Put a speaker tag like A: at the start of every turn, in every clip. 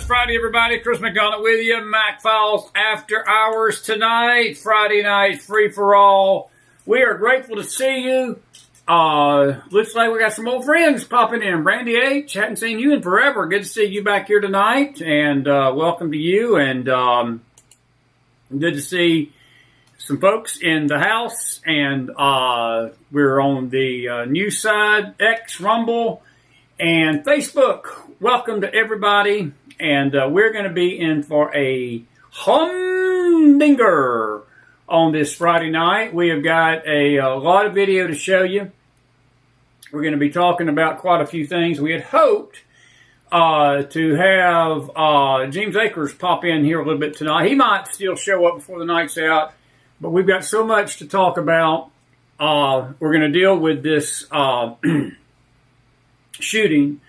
A: Friday, everybody. Chris McDonald with you. McFiles After Hours tonight. Friday night, free for all. We are grateful to see you. Looks like we got some old friends popping in. Brandy H, hadn't seen you in forever. Good to see you back here tonight. And welcome to you. And good to see some folks in the house. And we're on the news side, X, Rumble, and Facebook. Welcome to everybody. And we're going to be in for a humdinger on this Friday night. We have got a lot of video to show you. We're going to be talking about quite a few things. We had hoped to have James Akers pop in here a little bit tonight. He might still show up before the night's out, but we've got so much to talk about. We're going to deal with this shooting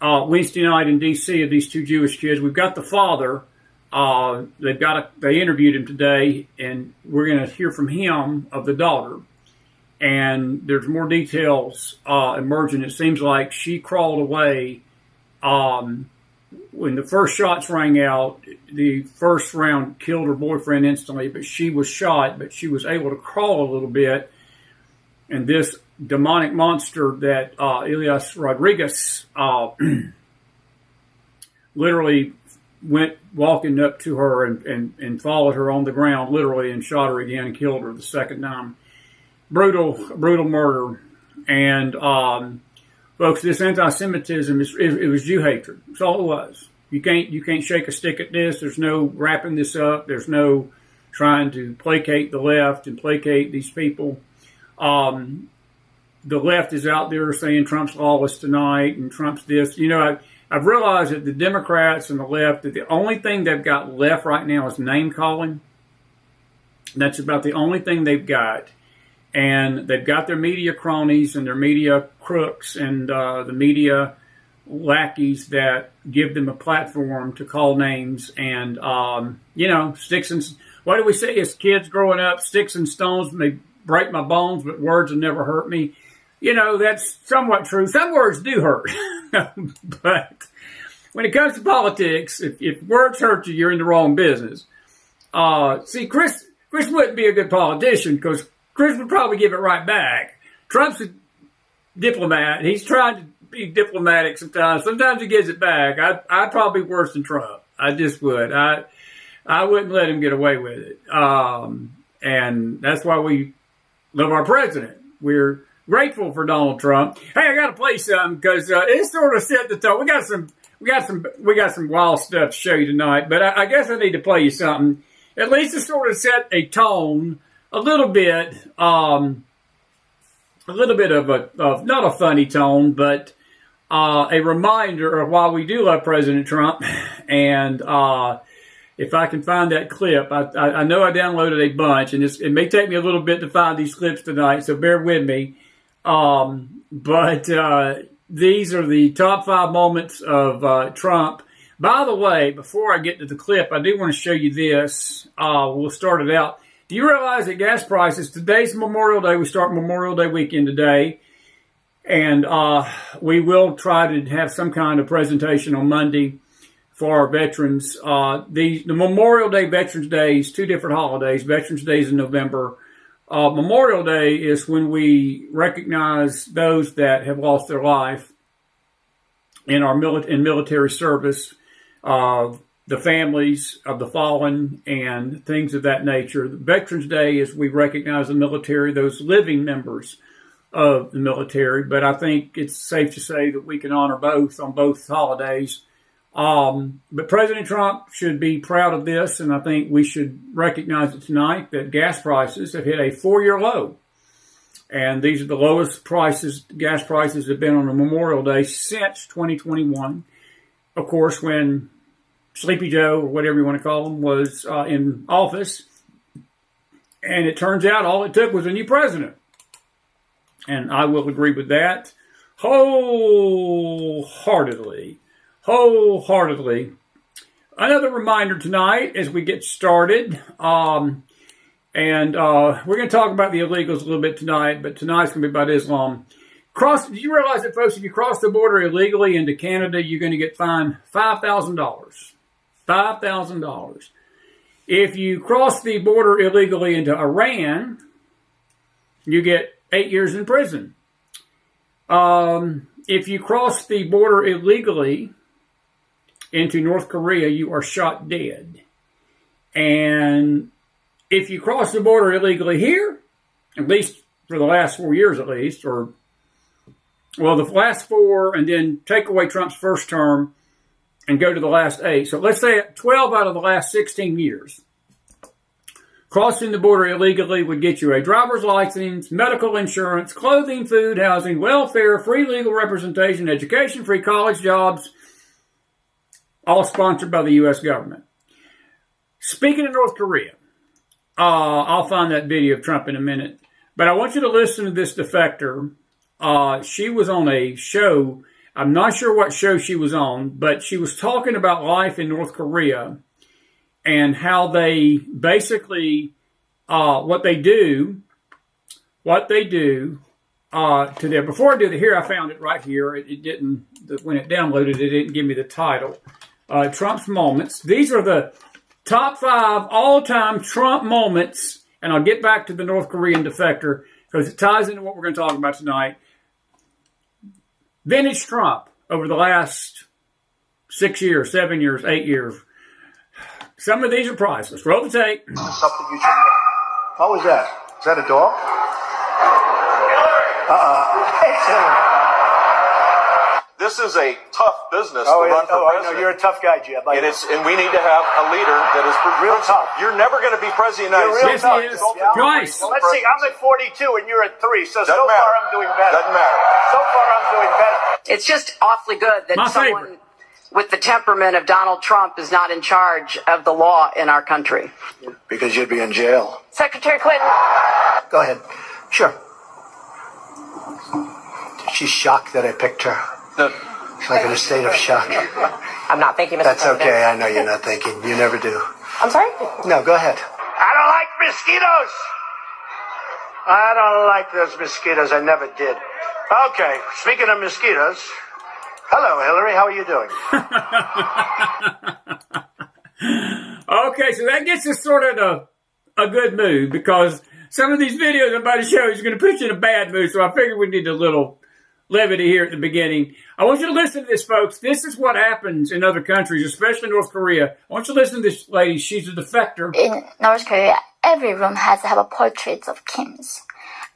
A: Wednesday night in D.C. of these two Jewish kids. We've got the father. They interviewed him today, and we're going to hear from him of the daughter. And there's more details emerging. It seems like she crawled away when the first shots rang out. The first round killed her boyfriend instantly, but she was shot, but she was able to crawl a little bit. And this demonic monster that Elias Rodriguez literally went walking up to her and followed her on the ground, literally, and shot her again and killed her the second time. Brutal murder. And folks, this anti-Semitism it was Jew hatred. That's all it was. You can't shake a stick at this. There's no wrapping this up. There's no trying to placate the left and placate these people. The left is out there saying Trump's lawless tonight and Trump's this. You know, I've realized that the Democrats and the left, that the only thing they've got left right now is name calling. That's about the only thing they've got. And they've got their media cronies and their media crooks and the media lackeys that give them a platform to call names. And, sticks and, what do we say as kids growing up? Sticks and stones may break my bones, but words will never hurt me. You know, that's somewhat true. Some words do hurt. But when it comes to politics, if words hurt you, you're in the wrong business. Chris wouldn't be a good politician because Chris would probably give it right back. Trump's a diplomat. He's trying to be diplomatic sometimes. Sometimes he gives it back. I'd probably be worse than Trump. I just would. I wouldn't let him get away with it. And that's why we love our president. We're grateful for Donald Trump. Hey, I got to play something because it sort of set the tone. We got some wild stuff to show you tonight, but I guess I need to play you something. At least to sort of set a tone, a little bit of not a funny tone, but a reminder of why we do love President Trump. And if I can find that clip, I know I downloaded a bunch, and it may take me a little bit to find these clips tonight, so bear with me. But these are the top 5 moments of Trump. By the way, before I get to the clip, I do want to show you this. We'll start it out. Do you realize that gas prices, today's Memorial Day, we start Memorial Day weekend today, and we will try to have some kind of presentation on Monday for our veterans. The Memorial Day, Veterans Day is 2 different holidays. Veterans Day is in November. Memorial Day is when we recognize those that have lost their life in our military service, the families of the fallen and things of that nature. Veterans Day is we recognize the military, those living members of the military. But I think it's safe to say that we can honor both on both holidays. But President Trump should be proud of this, and I think we should recognize it tonight that gas prices have hit a 4-year low. And these are the lowest gas prices have been on a Memorial Day since 2021. Of course, when Sleepy Joe, or whatever you want to call him, was in office. And it turns out all it took was a new president. And I will agree with that wholeheartedly. Another reminder tonight as we get started. We're going to talk about the illegals a little bit tonight, but tonight's going to be about Islam. Do you realize that, folks, if you cross the border illegally into Canada, you're going to get fined $5,000. $5,000. If you cross the border illegally into Iran, you get 8 years in prison. If you cross the border illegally into North Korea, you are shot dead. And if you cross the border illegally here, at least for the last 4 years at least, the last 4, and then take away Trump's first term and go to the last 8. So let's say 12 out of the last 16 years. Crossing the border illegally would get you a driver's license, medical insurance, clothing, food, housing, welfare, free legal representation, education, free college jobs, all sponsored by the U.S. government. Speaking of North Korea, I'll find that video of Trump in a minute, but I want you to listen to this defector. She was on a show. I'm not sure what show she was on, but she was talking about life in North Korea and how they basically, what they do to their, before I do that, here I found it right here. It didn't, when it downloaded, it didn't give me the title. Trump's moments. These are the top 5 all-time Trump moments, and I'll get back to the North Korean defector because it ties into what we're going to talk about tonight. Vintage Trump over the last 6 years, 7 years, 8 years. Some of these are priceless. Roll the tape.
B: Something you should know. What was that? Is that a dog? It's Hillary.
C: This is a tough business to run for president.
B: I know. You're a tough guy, Jeb.
C: And we need to have a leader that is
B: real tough.
C: You're never going to be president of the United
B: States.
A: Yes, he is. Twice.
B: Well, let's see. I'm at 42 and you're at 3. So
C: far
B: I'm doing better.
C: Doesn't matter.
B: So far I'm doing better.
D: It's just awfully good that someone with the temperament of Donald Trump is not in charge of the law in our country.
B: Because you'd be in jail.
D: Secretary Clinton.
B: Go ahead. Sure. She's shocked that I picked her.
C: No.
B: She's like in a state of shock.
D: I'm not thinking, Mr.
B: That's
D: President.
B: okay. I know you're not thinking. You never do.
D: I'm sorry?
B: No, go ahead. I don't like mosquitoes. I don't like those mosquitoes. I never did. Okay. Speaking of mosquitoes. Hello, Hillary. How are you doing?
A: Okay, so that gets us sort of a good mood because some of these videos I'm about to show you is going to put you in a bad mood, so I figured we need a little levity here at the beginning. I want you to listen to this, folks. This is what happens in other countries, especially North Korea. I want you to listen to this lady. She's a defector.
E: In North Korea, every room has to have a portrait of Kims.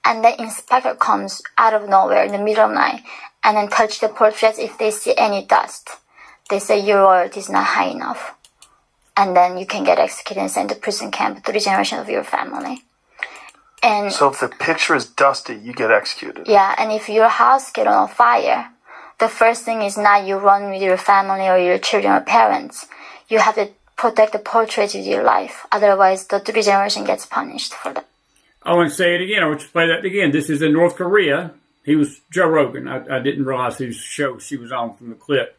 E: And the inspector comes out of nowhere in the middle of the night and then touch the portraits if they see any dust. They say your royalty is not high enough. And then you can get executed and sent to prison camp 3 generations of your family. And
F: so if the picture is dusty, you get executed.
E: Yeah, and if your house get on fire, the first thing is not you run with your family or your children or parents. You have to protect the portrait with your life. Otherwise, the 3 generation gets punished for that.
A: I want to say it again. I want you to play that again. This is in North Korea. He was Joe Rogan. I didn't realize whose show she was on from the clip.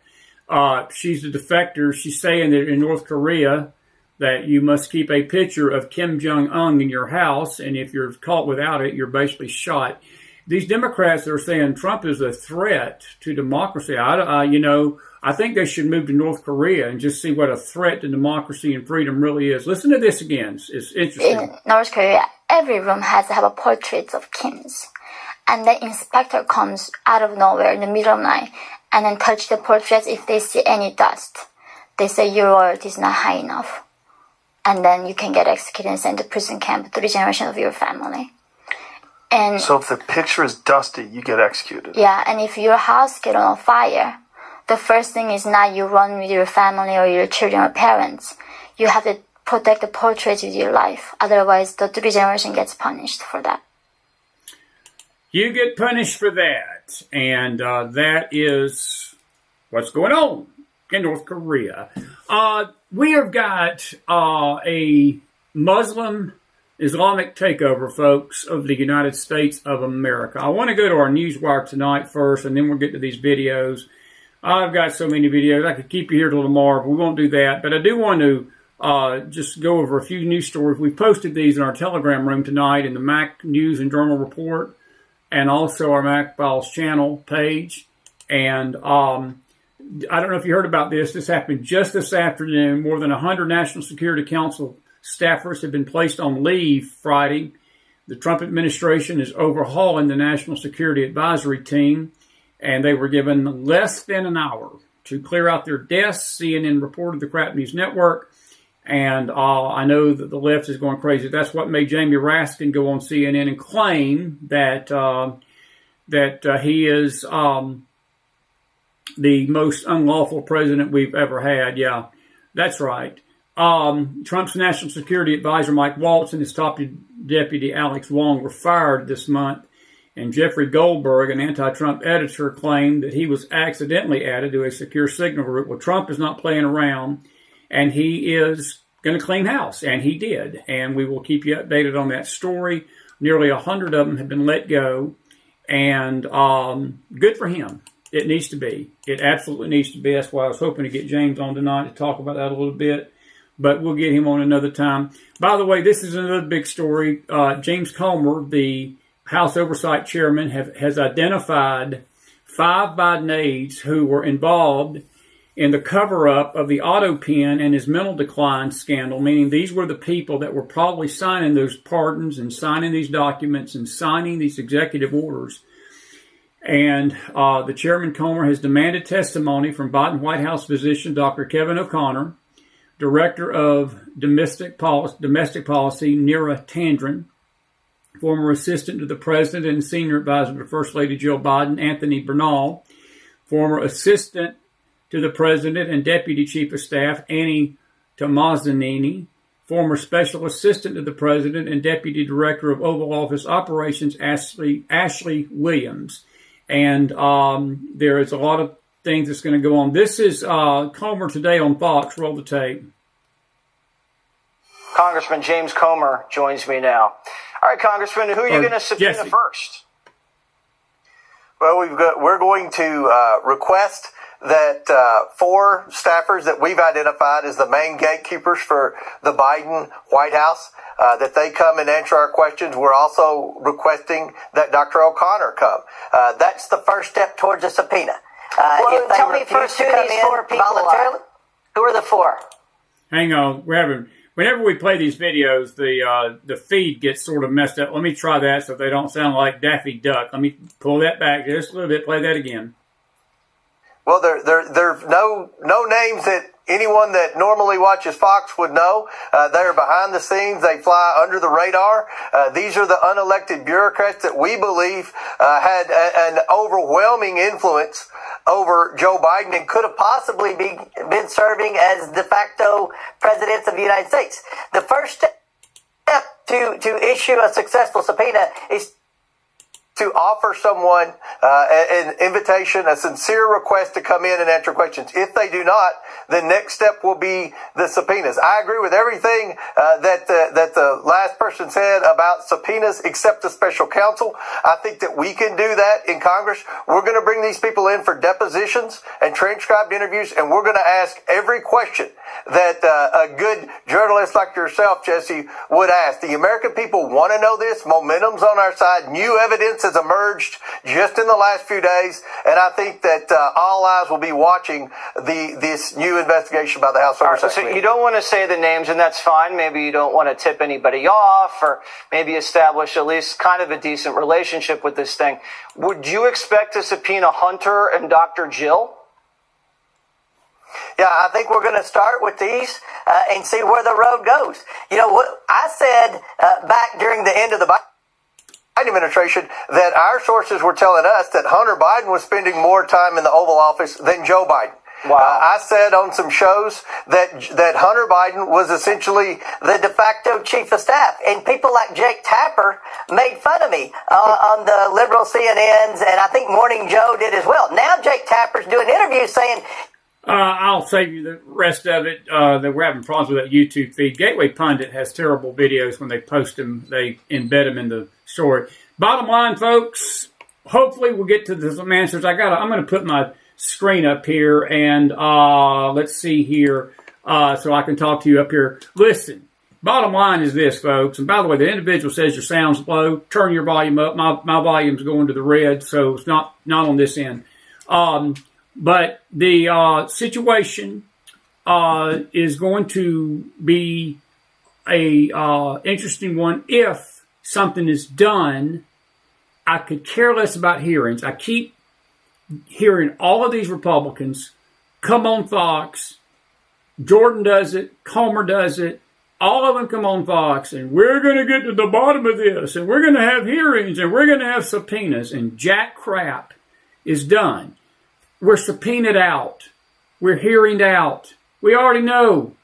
A: She's a defector. She's saying that in North Korea that you must keep a picture of Kim Jong-un in your house, and if you're caught without it, you're basically shot. These Democrats are saying Trump is a threat to democracy. I think they should move to North Korea and just see what a threat to democracy and freedom really is. Listen to this again. It's interesting.
E: In North Korea, every room has to have a portrait of Kim's. And the inspector comes out of nowhere in the middle of the night and then touch the portraits if they see any dust. They say your royalty is not high enough. And then you can get executed and sent to prison camp 3 generations of your family. And
F: so if the picture is dusty, you get executed.
E: Yeah, and if your house get on fire, the first thing is not you run with your family or your children or parents. You have to protect the portrait with your life. Otherwise, the 3 generation gets punished for that.
A: You get punished for that. And that is what's going on in North Korea. We have got a Muslim Islamic takeover, folks, of the United States of America. I want to go to our newswire tonight first, and then we'll get to these videos. I've got so many videos. I could keep you here till tomorrow, but we won't do that. But I do want to just go over a few news stories. We've posted these in our Telegram room tonight in the Mac News and Journal Report, and also our McFiles channel page. And I don't know if you heard about this. This happened just this afternoon. More than 100 National Security Council staffers have been placed on leave Friday. The Trump administration is overhauling the National Security Advisory Team, and they were given less than an hour to clear out their desks. CNN reported the Crap News Network, and I know that the left is going crazy. That's what made Jamie Raskin go on CNN and claim that he is the most unlawful president we've ever had. Yeah, that's right. Trump's National Security Advisor Mike Waltz and his top deputy Alex Wong were fired this month. And Jeffrey Goldberg, an anti-Trump editor, claimed that he was accidentally added to a secure signal group. Well, Trump is not playing around, and he is going to clean house, and he did. And we will keep you updated on that story. Nearly 100 of them have been let go, and good for him. It needs to be. It absolutely needs to be. That's why I was hoping to get James on tonight to talk about that a little bit, but we'll get him on another time. By the way, this is another big story. James Comer, the House Oversight Chairman, has identified 5 Biden aides who were involved in the cover-up of the auto pen and his mental decline scandal, meaning these were the people that were probably signing those pardons and signing these documents and signing these executive orders. And the Chairman Comer has demanded testimony from Biden White House physician Dr. Kevin O'Connor, Director of Domestic Policy Neera Tandon, former assistant to the President and senior advisor to First Lady Jill Biden, Anthony Bernal, former assistant to the President and Deputy Chief of Staff, Annie Tomazzini, former special assistant to the President and Deputy Director of Oval Office Operations, Ashley Williams. And there is a lot of things that's going to go on. This is Comer today on Fox. Roll the tape.
G: Congressman James Comer joins me now. All right, Congressman, who are you going to subpoena
A: Jesse
G: first?
B: Well, we're going to request that 4 staffers that we've identified as the main gatekeepers for the Biden White House, that they come and answer our questions. We're also requesting that Dr. O'Connor come. That's the first step towards a subpoena.
D: Well, tell me first who these 4 people are. Who are the 4?
A: Hang on. Whenever we play these videos, the feed gets sort of messed up. Let me try that so they don't sound like Daffy Duck. Let me pull that back just a little bit. Play that again.
B: Well, there's no names that anyone that normally watches Fox would know. They're behind the scenes. They fly under the radar. These are the unelected bureaucrats that we believe had an overwhelming influence over Joe Biden and could have possibly been serving as de facto president of the United States. The first step to issue a successful subpoena is to offer someone an invitation, a sincere request to come in and answer questions. If they do not, the next step will be the subpoenas. I agree with everything that the last person said about subpoenas, except the special counsel. I think that we can do that in Congress. We're going to bring these people in for depositions and transcribed interviews, and we're going to ask every question that a good journalist like yourself, Jesse, would ask. The American people want to know this. Momentum's on our side. New evidence has emerged just in the last few days, and I think that all eyes will be watching this new investigation by the House Oversight Committee.
G: So you don't want to say the names, and that's fine. Maybe you don't want to tip anybody off, or maybe establish at least kind of a decent relationship with this thing. Would you expect to subpoena Hunter and Dr. Jill?
B: Yeah, I think we're going to start with these and see where the road goes. You know what I said back during the end of the Biden administration, that our sources were telling us that Hunter Biden was spending more time in the Oval Office than Joe Biden.
G: Wow.
B: I said on some shows that Hunter Biden was essentially the de facto chief of staff, and people like Jake Tapper made fun of me on the liberal CNNs, and I think Morning Joe did as well. Now Jake Tapper's doing interviews saying,
A: I'll save you the rest of it. That we're having problems with that YouTube feed. Gateway Pundit has terrible videos when they post them. They embed them in the story. Bottom line, folks, hopefully we'll get to some answers. I'm going to put my screen up here, and let's see here, so I can talk to you up here. Listen, bottom line is this, folks. And by the way, the individual says your sound's low. Turn your volume up. My volume's going to the red, so it's not on this end. But the situation is going to be a interesting one if something is done. I could care less about hearings. I keep hearing all of these Republicans come on Fox. Jordan does it. Comer does it. All of them come on Fox, and we're going to get to the bottom of this, and we're going to have hearings, and we're going to have subpoenas, and jack crap is done. We're subpoenaed out. We're hearinged out. We already know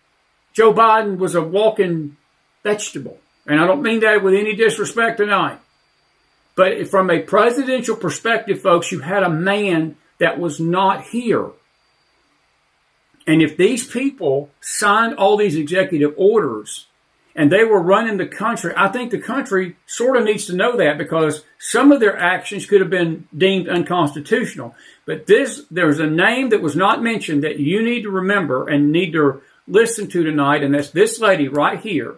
A: Joe Biden was a walking vegetable. And I don't mean that with any disrespect tonight. But from a presidential perspective, folks, you had a man that was not here. And if these people signed all these executive orders and they were running the country, I think the country sort of needs to know that, because some of their actions could have been deemed unconstitutional. But there's a name that was not mentioned that you need to remember and need to listen to tonight, and that's this lady right here.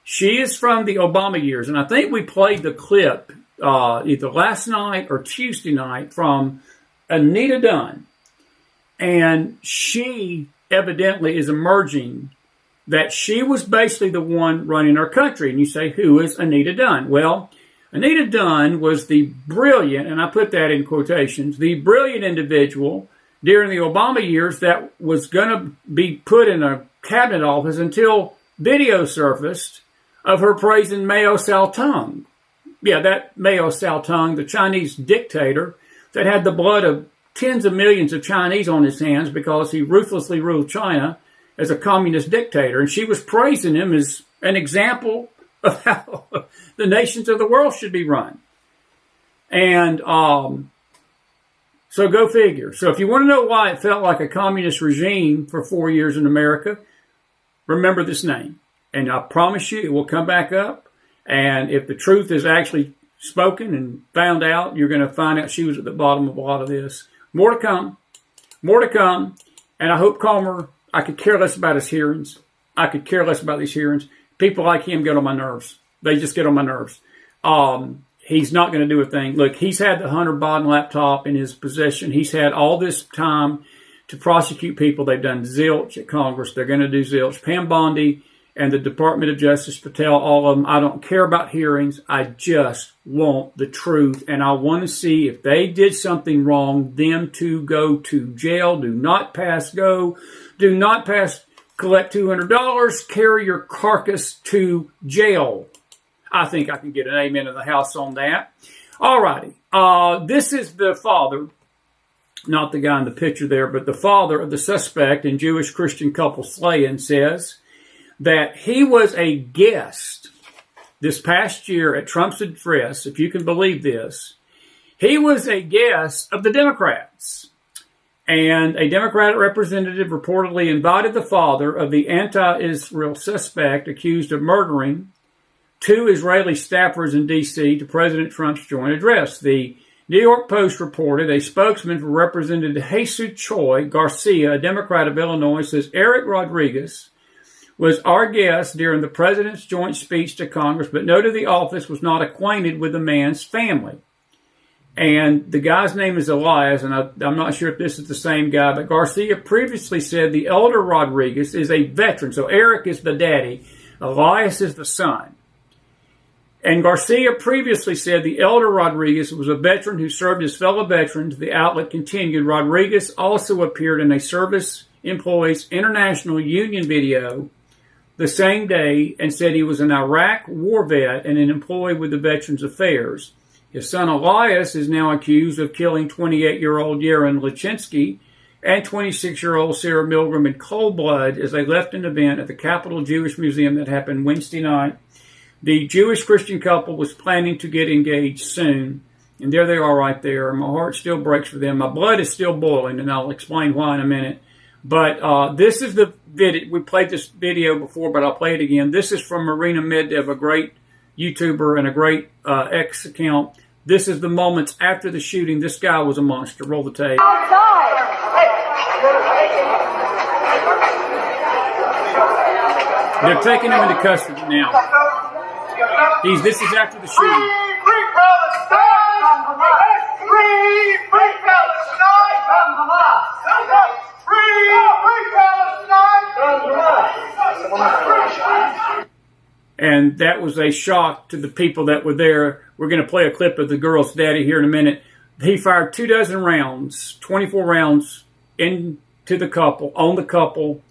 A: She is from the Obama years, and I think we played the clip either last night or Tuesday night from Anita Dunn. And she evidently is emerging that she was basically the one running our country. And you say, who is Anita Dunn? Well, Anita Dunn was the brilliant, and I put that in quotations, the brilliant individual during the Obama years that was going to be put in a cabinet office until video surfaced of her praising Mao Zedong. Yeah, that Mao Zedong, the Chinese dictator that had the blood of tens of millions of Chinese on his hands because he ruthlessly ruled China as a communist dictator. And she was praising him as an example of how the nations of the world should be run. And so go figure. So if you want to know why it felt like a communist regime for 4 years in America, remember this name. And I promise you it will come back up. And if the truth is actually spoken and found out, you're going to find out she was at the bottom of a lot of this. More to come. More to come. And I hope Comer, I could care less about his hearings. I could care less about these hearings. People like him get on my nerves. They just get on my nerves. He's not going to do a thing. Look, he's had the Hunter Biden laptop in his possession. He's had all this time to prosecute people. They've done zilch at Congress. They're going to do zilch. Pam Bondi and the Department of Justice, Patel, all of them. I don't care about hearings. I just want the truth. And I want to see if they did something wrong, them to go to jail. Do not pass go. Do not pass collect $200. Carry your carcass to jail. I think I can get an amen in the house on that. All righty. This is the father, not the guy in the picture there, but the father of the suspect in Jewish Christian couple slaying says that he was a guest this past year at Trump's address, if you can believe this. He was a guest of the Democrats. And a Democratic representative reportedly invited the father of the anti-Israel suspect accused of murdering 2 Israeli staffers in D.C. to President Trump's joint address. The New York Post reported a spokesman for Representative Jesus Choi Garcia, a Democrat of Illinois, says Eric Rodriguez was our guest during the president's joint speech to Congress, but noted the office was not acquainted with the man's family. And the guy's name is Elias, and I'm not sure if this is the same guy, but Garcia previously said the elder Rodriguez is a veteran. So Eric is the daddy, Elias is the son. And Garcia previously said the elder Rodriguez was a veteran who served his fellow veterans. The outlet continued. Rodriguez also appeared in a Service Employees International Union video the same day and said he was an Iraq war vet and an employee with the Veterans Affairs. His son Elias is now accused of killing 28-year-old Yaron Lachinsky and 26-year-old Sarah Milgram in cold blood as they left an event at the Capitol Jewish Museum that happened Wednesday night. The Jewish Christian couple was planning to get engaged soon, and there they are right there. My heart still breaks for them. My blood is still boiling, and I'll explain why in a minute. But this is the video. We played this video before, but I'll play it again. This is from Marina Medvedev, a great YouTuber and a great X account. This is the moments after the shooting. This guy was a monster. Roll the tape. They're taking him into custody now. This is after the shooting.
H: Free Palestine! Free Palestine!
A: And that was a shock to the people that were there. We're going to play a clip of the girl's daddy here in a minute. He fired 24 rounds, 24 rounds into the couple, on the couple.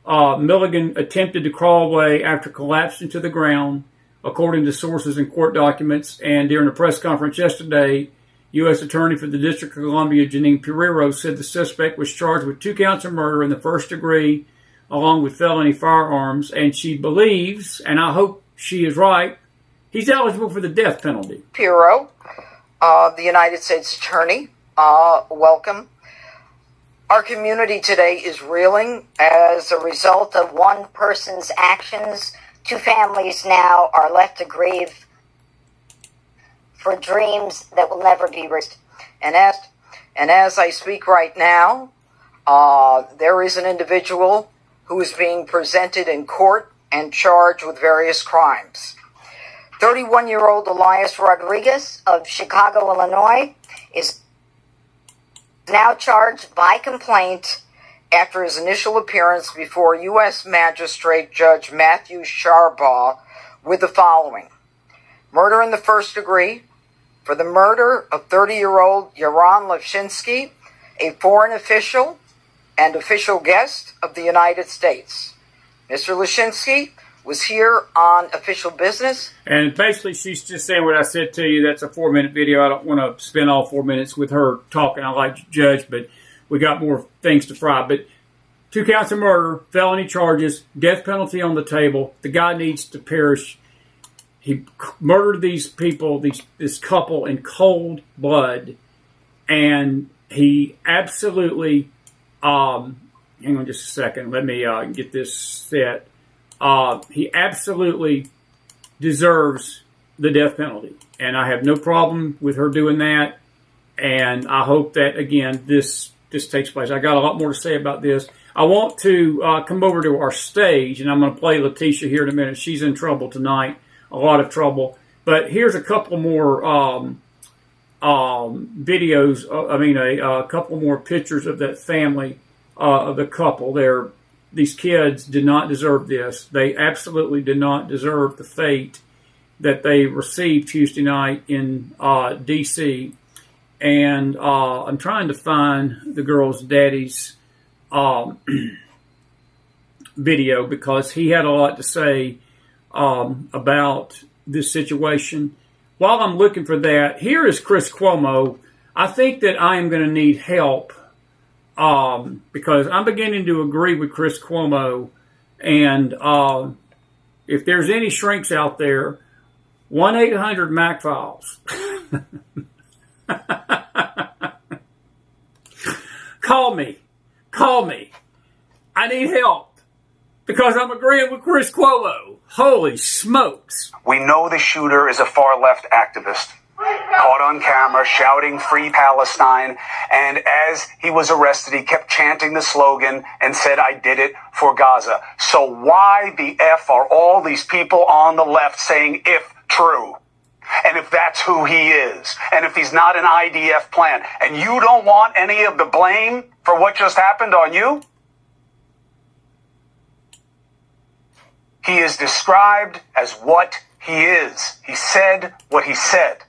A: Milligan attempted to crawl away after collapsing to the ground, according to sources in court documents. And during a press conference yesterday, U.S. Attorney for the District of Columbia, Janine Pirero, said the suspect was charged with 2 counts of murder in the first degree, along with felony firearms. And she believes, and I hope she is right, he's eligible for the death penalty.
I: Bureau, the United States Attorney, welcome. Our community today is reeling as a result of one person's actions. 2 families now are left to grieve for dreams that will never be reached. And as I speak right now, there is an individual who is being presented in court and charged with various crimes. 31-year-old Elias Rodriguez of Chicago, Illinois, is now charged by complaint after his initial appearance before U.S. Magistrate Judge Matthew Sharbaugh with the following: murder in the first degree for the murder of 30-year-old Yaron Levshinsky, a foreign official and official guest of the United States. Mr. Levshinsky was here on official business.
A: And basically, she's just saying what I said to you. That's a 4-minute video. I don't want to spend all 4 minutes with her talking. I like to judge, but we got more things to fry. But 2 counts of murder, felony charges, death penalty on the table. The guy needs to perish. He murdered these people, this couple, in cold blood. And he absolutely, hang on just a second. Let me get this set. He absolutely deserves the death penalty. And I have no problem with her doing that. And I hope that, again, this takes place. I got a lot more to say about this. I want to come over to our stage, and I'm going to play Letitia here in a minute. She's in trouble tonight, a lot of trouble. But here's a couple more videos, a couple more pictures of that family, of the couple there. These kids did not deserve this. They absolutely did not deserve the fate that they received Tuesday night in D.C. And I'm trying to find the girl's daddy's video because he had a lot to say about this situation. While I'm looking for that, here is Chris Cuomo. I think that I am going to need help because I'm beginning to agree with Chris Cuomo. And if there's any shrinks out there, 1-800-McFiles. Call me. I need help because I'm agreeing with Chris Cuomo. Holy smokes.
J: We know the shooter is a far-left activist, caught on camera shouting "Free Palestine," and as he was arrested, he kept chanting the slogan and said, "I did it for Gaza." So why the F are all these people on the left saying "if true"? And if that's who he is, and if he's not an IDF plant, and you don't want any of the blame for what just happened on you? He is described as what he is. He said what he said.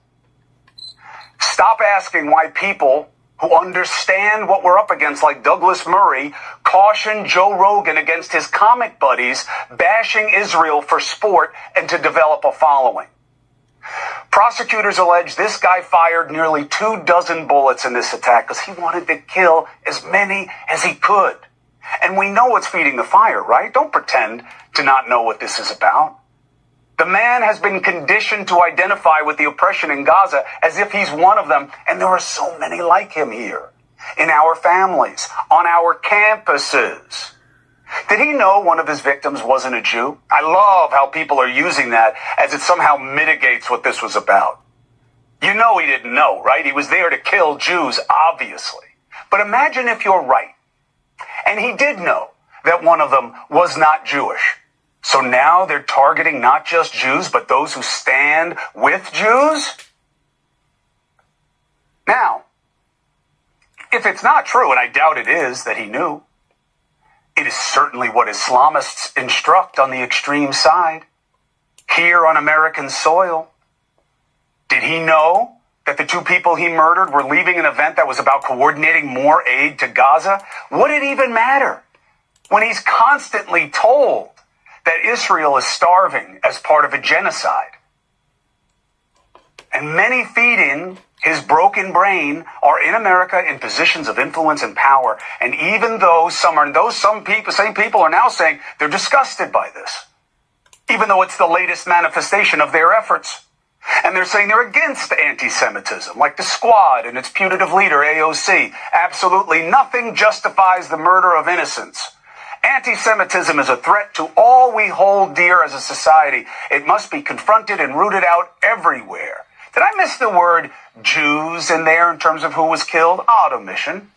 J: Stop asking why people who understand what we're up against, like Douglas Murray, caution Joe Rogan against his comic buddies bashing Israel for sport and to develop a following. Prosecutors allege this guy fired nearly 24 bullets in this attack because he wanted to kill as many as he could. And we know what's feeding the fire, right? Don't pretend to not know what this is about. The man has been conditioned to identify with the oppression in Gaza as if he's one of them, and there are so many like him here, in our families, on our campuses. Did he know one of his victims wasn't a Jew? I love how people are using that as it somehow mitigates what this was about. You know he didn't know, right? He was there to kill Jews, obviously. But imagine if you're right, and he did know that one of them was not Jewish. So now they're targeting not just Jews, but those who stand with Jews? Now, if it's not true, and I doubt it is, that he knew, it is certainly what Islamists instruct on the extreme side, here on American soil. Did he know that the 2 people he murdered were leaving an event that was about coordinating more aid to Gaza? Would it even matter when he's constantly told that Israel is starving as part of a genocide? And many feeding his broken brain are in America in positions of influence and power. And even though same people are now saying they're disgusted by this. even though it's the latest manifestation of their efforts. And they're saying they're against anti-Semitism, like the Squad and its putative leader, AOC. Absolutely nothing justifies the murder of innocents. Anti-Semitism is a threat to all we hold dear as a society. It must be confronted and rooted out everywhere. Did I miss the word Jews in there in terms of who was killed? Odd omission.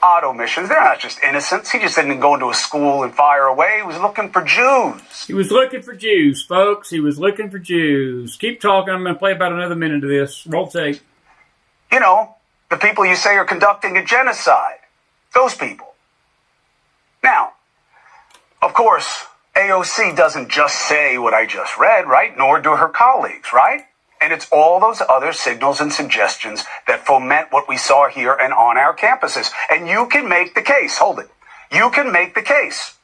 J: Odd omissions. They're not just innocents. He just didn't go into a school and fire away. He was looking for Jews.
A: He was looking for Jews, folks. He was looking for Jews. Keep talking. I'm going to play about another minute of this. Roll tape.
J: You know, the people you say are conducting a genocide. Those people. Now, of course, AOC doesn't just say what I just read, right? Nor do her colleagues, right? And it's all those other signals and suggestions that foment what we saw here and on our campuses. And you can make the case. Hold it. You can make the case.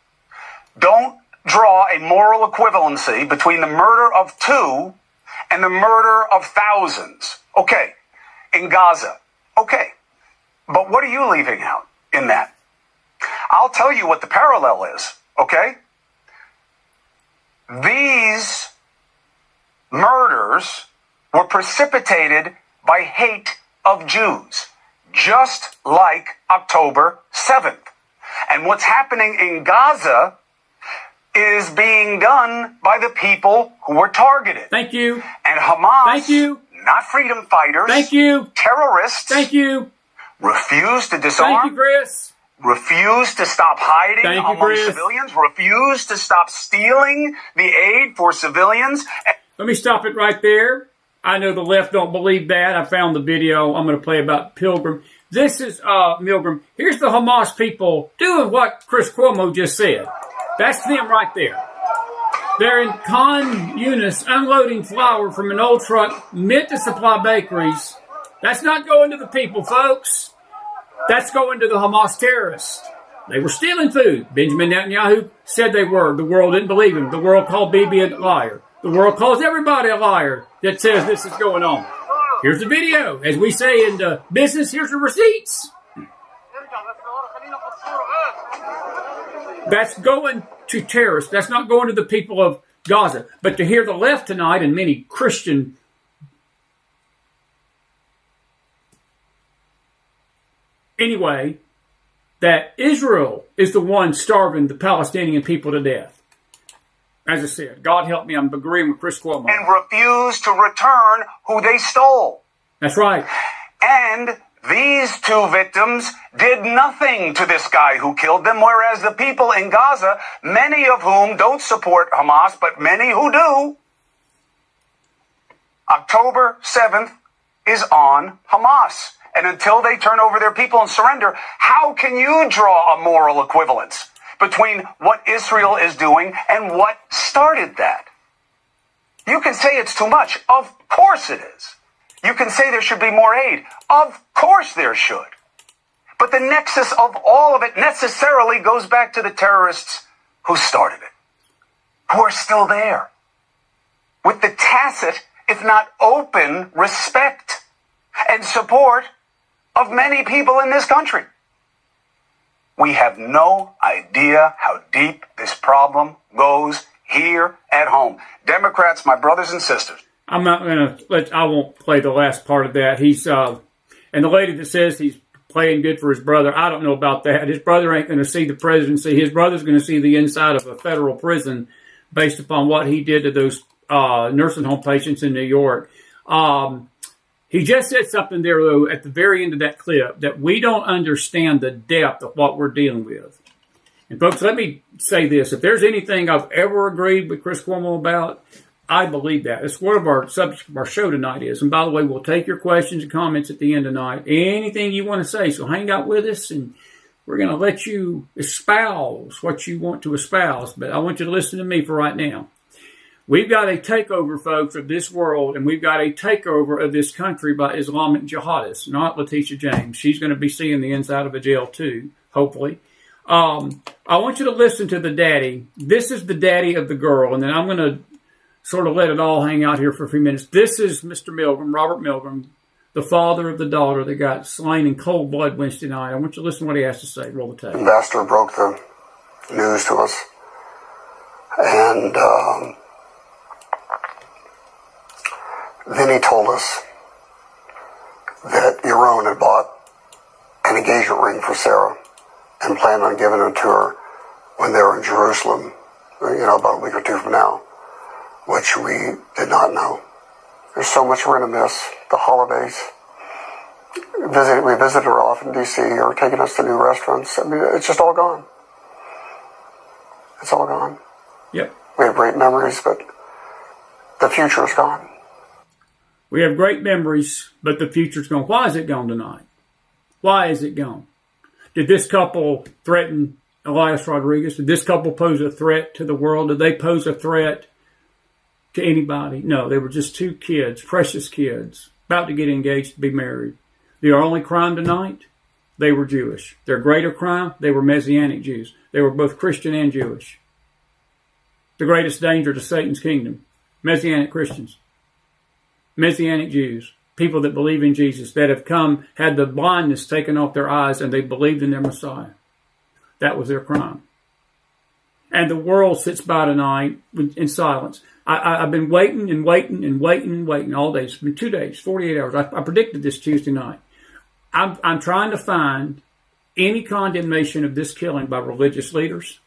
J: Don't draw a moral equivalency between the murder of 2 and the murder of thousands. Okay. In Gaza. Okay. But what are you leaving out in that? I'll tell you what the parallel is. Okay. These murders were precipitated by hate of Jews, just like October 7th. And what's happening in Gaza is being done by the people who were targeted.
A: Thank you.
J: And Hamas,
A: thank you,
J: not freedom fighters,
A: thank you,
J: terrorists,
A: thank you,
J: refuse to disarm,
A: thank you, Chris,
J: refuse to stop hiding among civilians, refuse to stop stealing the aid for civilians.
A: Let me stop it right there. I know the left don't believe that. I found the video I'm going to play about Pilgrim. This is Milgram. Here's the Hamas people doing what Chris Cuomo just said. That's them right there. They're in Khan Yunis unloading flour from an old truck meant to supply bakeries. That's not going to the people, folks. That's going to the Hamas terrorists. They were stealing food. Benjamin Netanyahu said they were. The world didn't believe him. The world called Bibi a liar. The world calls everybody a liar that says this is going on. Here's the video. As we say in the business, here's the receipts. That's going to terrorists. That's not going to the people of Gaza. But to hear the left tonight and many Christian anyway, that Israel is the one starving the Palestinian people to death. As I said, God help me, I'm agreeing with Chris Cuomo.
J: And refuse to return who they stole.
A: That's right.
J: And these 2 victims did nothing to this guy who killed them, whereas the people in Gaza, many of whom don't support Hamas, but many who do, October 7th is on Hamas. And until they turn over their people and surrender, how can you draw a moral equivalence between what Israel is doing and what started that? You can say it's too much. Of course it is. You can say there should be more aid. Of course there should. But the nexus of all of it necessarily goes back to the terrorists who started it, who are still there, with the tacit, if not open, respect and support of many people in this country. We have no idea how deep this problem goes here at home. Democrats, my brothers and sisters.
A: I'm not going to I won't play the last part of that. He's, and the lady that says he's playing good for his brother, I don't know about that. His brother ain't going to see the presidency. His brother's going to see the inside of a federal prison based upon what he did to those nursing home patients in New York. He just said something there, though, at the very end of that clip, that we don't understand the depth of what we're dealing with. And, folks, let me say this. If there's anything I've ever agreed with Chris Cuomo about, I believe that. It's what our subject of our show tonight is. And, by the way, we'll take your questions and comments at the end tonight. Anything you want to say. So hang out with us, and we're going to let you espouse what you want to espouse. But I want you to listen to me for right now. We've got a takeover, folks, of this world, and we've got a takeover of this country by Islamic jihadists, not Letitia James. She's going to be seeing the inside of a jail, too, hopefully. I want you to listen to the daddy. This is the daddy of the girl, and then I'm going to sort of let it all hang out here for a few minutes. This is Mr. Milgram, Robert Milgram, the father of the daughter that got slain in cold blood Wednesday night. I want you to listen to what he has to say. Roll the tape.
K: Ambassador broke the news to us. And then he told us that Iran had bought an engagement ring for Sarah and planned on giving it to her when they were in Jerusalem, about a week or two from now, which we did not know. There's so much we're going to miss. The holidays. We visited her off in D.C. or taking us to new restaurants. I mean, it's just all gone. It's all gone.
A: Yep.
K: We have great memories, but the future is gone.
A: We have great memories, but the future's gone. Why is it gone tonight? Why is it gone? Did this couple threaten Elias Rodriguez? Did this couple pose a threat to the world? Did they pose a threat to anybody? No, they were just two kids, precious kids, about to get engaged to be married. Their only crime tonight, they were Jewish. Their greater crime, they were Messianic Jews. They were both Christian and Jewish. The greatest danger to Satan's kingdom, Messianic Christians, Messianic Jews, people that believe in Jesus, that have had the blindness taken off their eyes, and they believed in their Messiah. That was their crime. And the world sits by tonight in silence. I've been waiting and waiting and waiting and waiting all day. It's been 2 days, 48 hours. I predicted this Tuesday night. I'm trying to find any condemnation of this killing by religious leaders.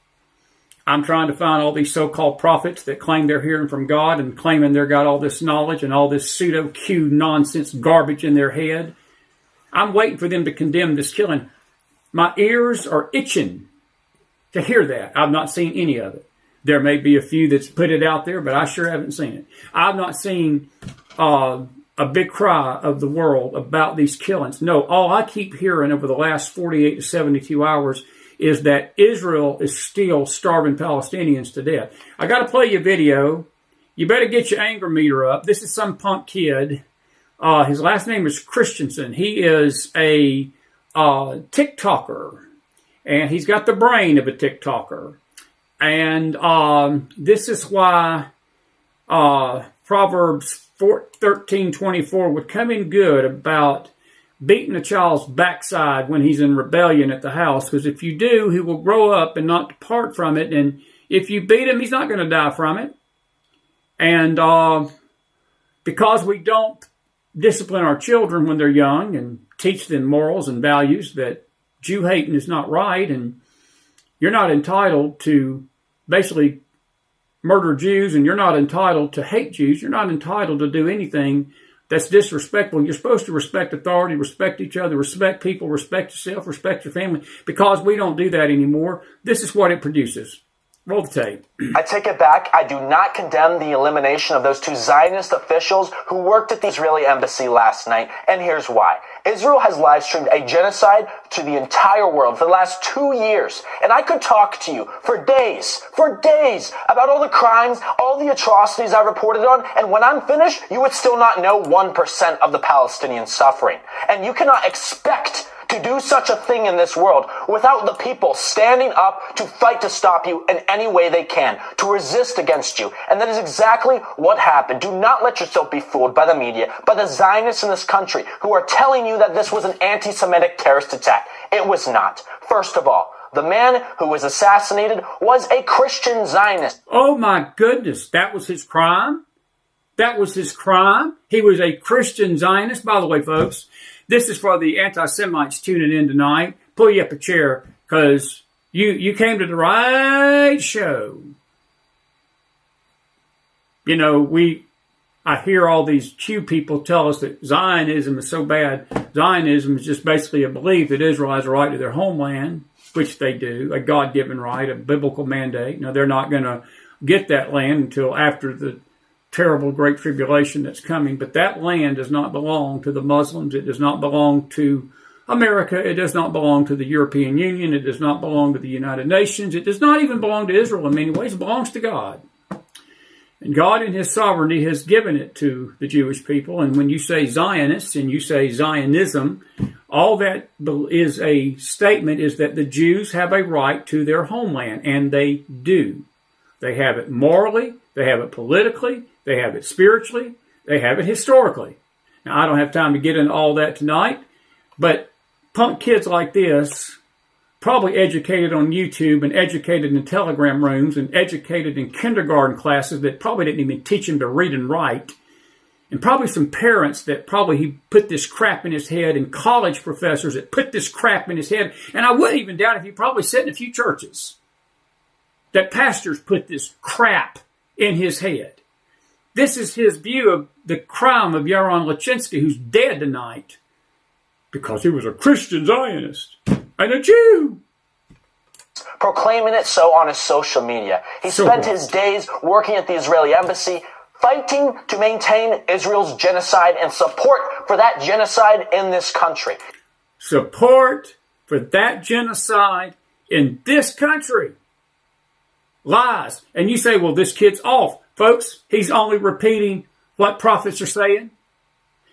A: I'm trying to find all these so-called prophets that claim they're hearing from God and claiming they've got all this knowledge and all this pseudo-Q nonsense garbage in their head. I'm waiting for them to condemn this killing. My ears are itching to hear that. I've not seen any of it. There may be a few that's put it out there, but I sure haven't seen it. I've not seen a big cry of the world about these killings. No, all I keep hearing over the last 48 to 72 hours is that Israel is still starving Palestinians to death. I got to play you a video. You better get your anger meter up. This is some punk kid. His last name is Christensen. He is a TikToker, and he's got the brain of a TikToker. And this is why Proverbs 13:24 would come in good about beating a child's backside when he's in rebellion at the house. Because if you do, he will grow up and not depart from it. And if you beat him, he's not going to die from it. And because we don't discipline our children when they're young and teach them morals and values, that Jew hating is not right, and you're not entitled to basically murder Jews, and you're not entitled to hate Jews. You're not entitled to do anything that's disrespectful. You're supposed to respect authority, respect each other, respect people, respect yourself, respect your family. Because we don't do that anymore, this is what it produces. Roll the tape.
L: I take it back. I do not condemn the elimination of those two Zionist officials who worked at the Israeli embassy last night, and here's why. Israel has live streamed a genocide to the entire world for the last 2 years, and I could talk to you for days about all the crimes, all the atrocities I reported on, and when I'm finished, you would still not know 1% of the Palestinian suffering. And you cannot expect to do such a thing in this world without the people standing up to fight to stop you in any way they can, to resist against you. And that is exactly what happened. Do not let yourself be fooled by the media, by the Zionists in this country who are telling you that this was an anti-Semitic terrorist attack. It was not. First of all, the man who was assassinated was a Christian Zionist.
A: Oh my goodness, that was his crime? That was his crime? He was a Christian Zionist? By the way, folks, this is for the anti-Semites tuning in tonight. Pull you up a chair, because you came to the right show. You know, I hear all these Q people tell us that Zionism is so bad. Zionism is just basically a belief that Israel has a right to their homeland, which they do, a God-given right, a biblical mandate. Now, they're not going to get that land until after the terrible great tribulation that's coming, but that land does not belong to the Muslims. It does not belong to America. It does not belong to the European Union. It does not belong to the United Nations. It does not even belong to Israel in many ways. It belongs to God. And God in his sovereignty has given it to the Jewish people. And when you say Zionists and you say Zionism, all that is a statement is that the Jews have a right to their homeland, and they do. They have it morally, they have it politically, they have it spiritually, they have it historically. Now, I don't have time to get into all that tonight, but punk kids like this probably educated on YouTube and educated in telegram rooms and educated in kindergarten classes that probably didn't even teach him to read and write. And probably some parents that probably he put this crap in his head, and college professors that put this crap in his head. And I wouldn't even doubt if he probably sat in a few churches that pastors put this crap in his head. This is his view of the crime of Yaron Lachinsky, who's dead tonight because he was a Christian Zionist and a Jew.
L: Proclaiming it so on his social media. He spent his days working at the Israeli embassy, fighting to maintain Israel's genocide and support for that genocide in this country.
A: Support for that genocide in this country. Lies. And you say, well, this kid's off. Folks, he's only repeating what prophets are saying.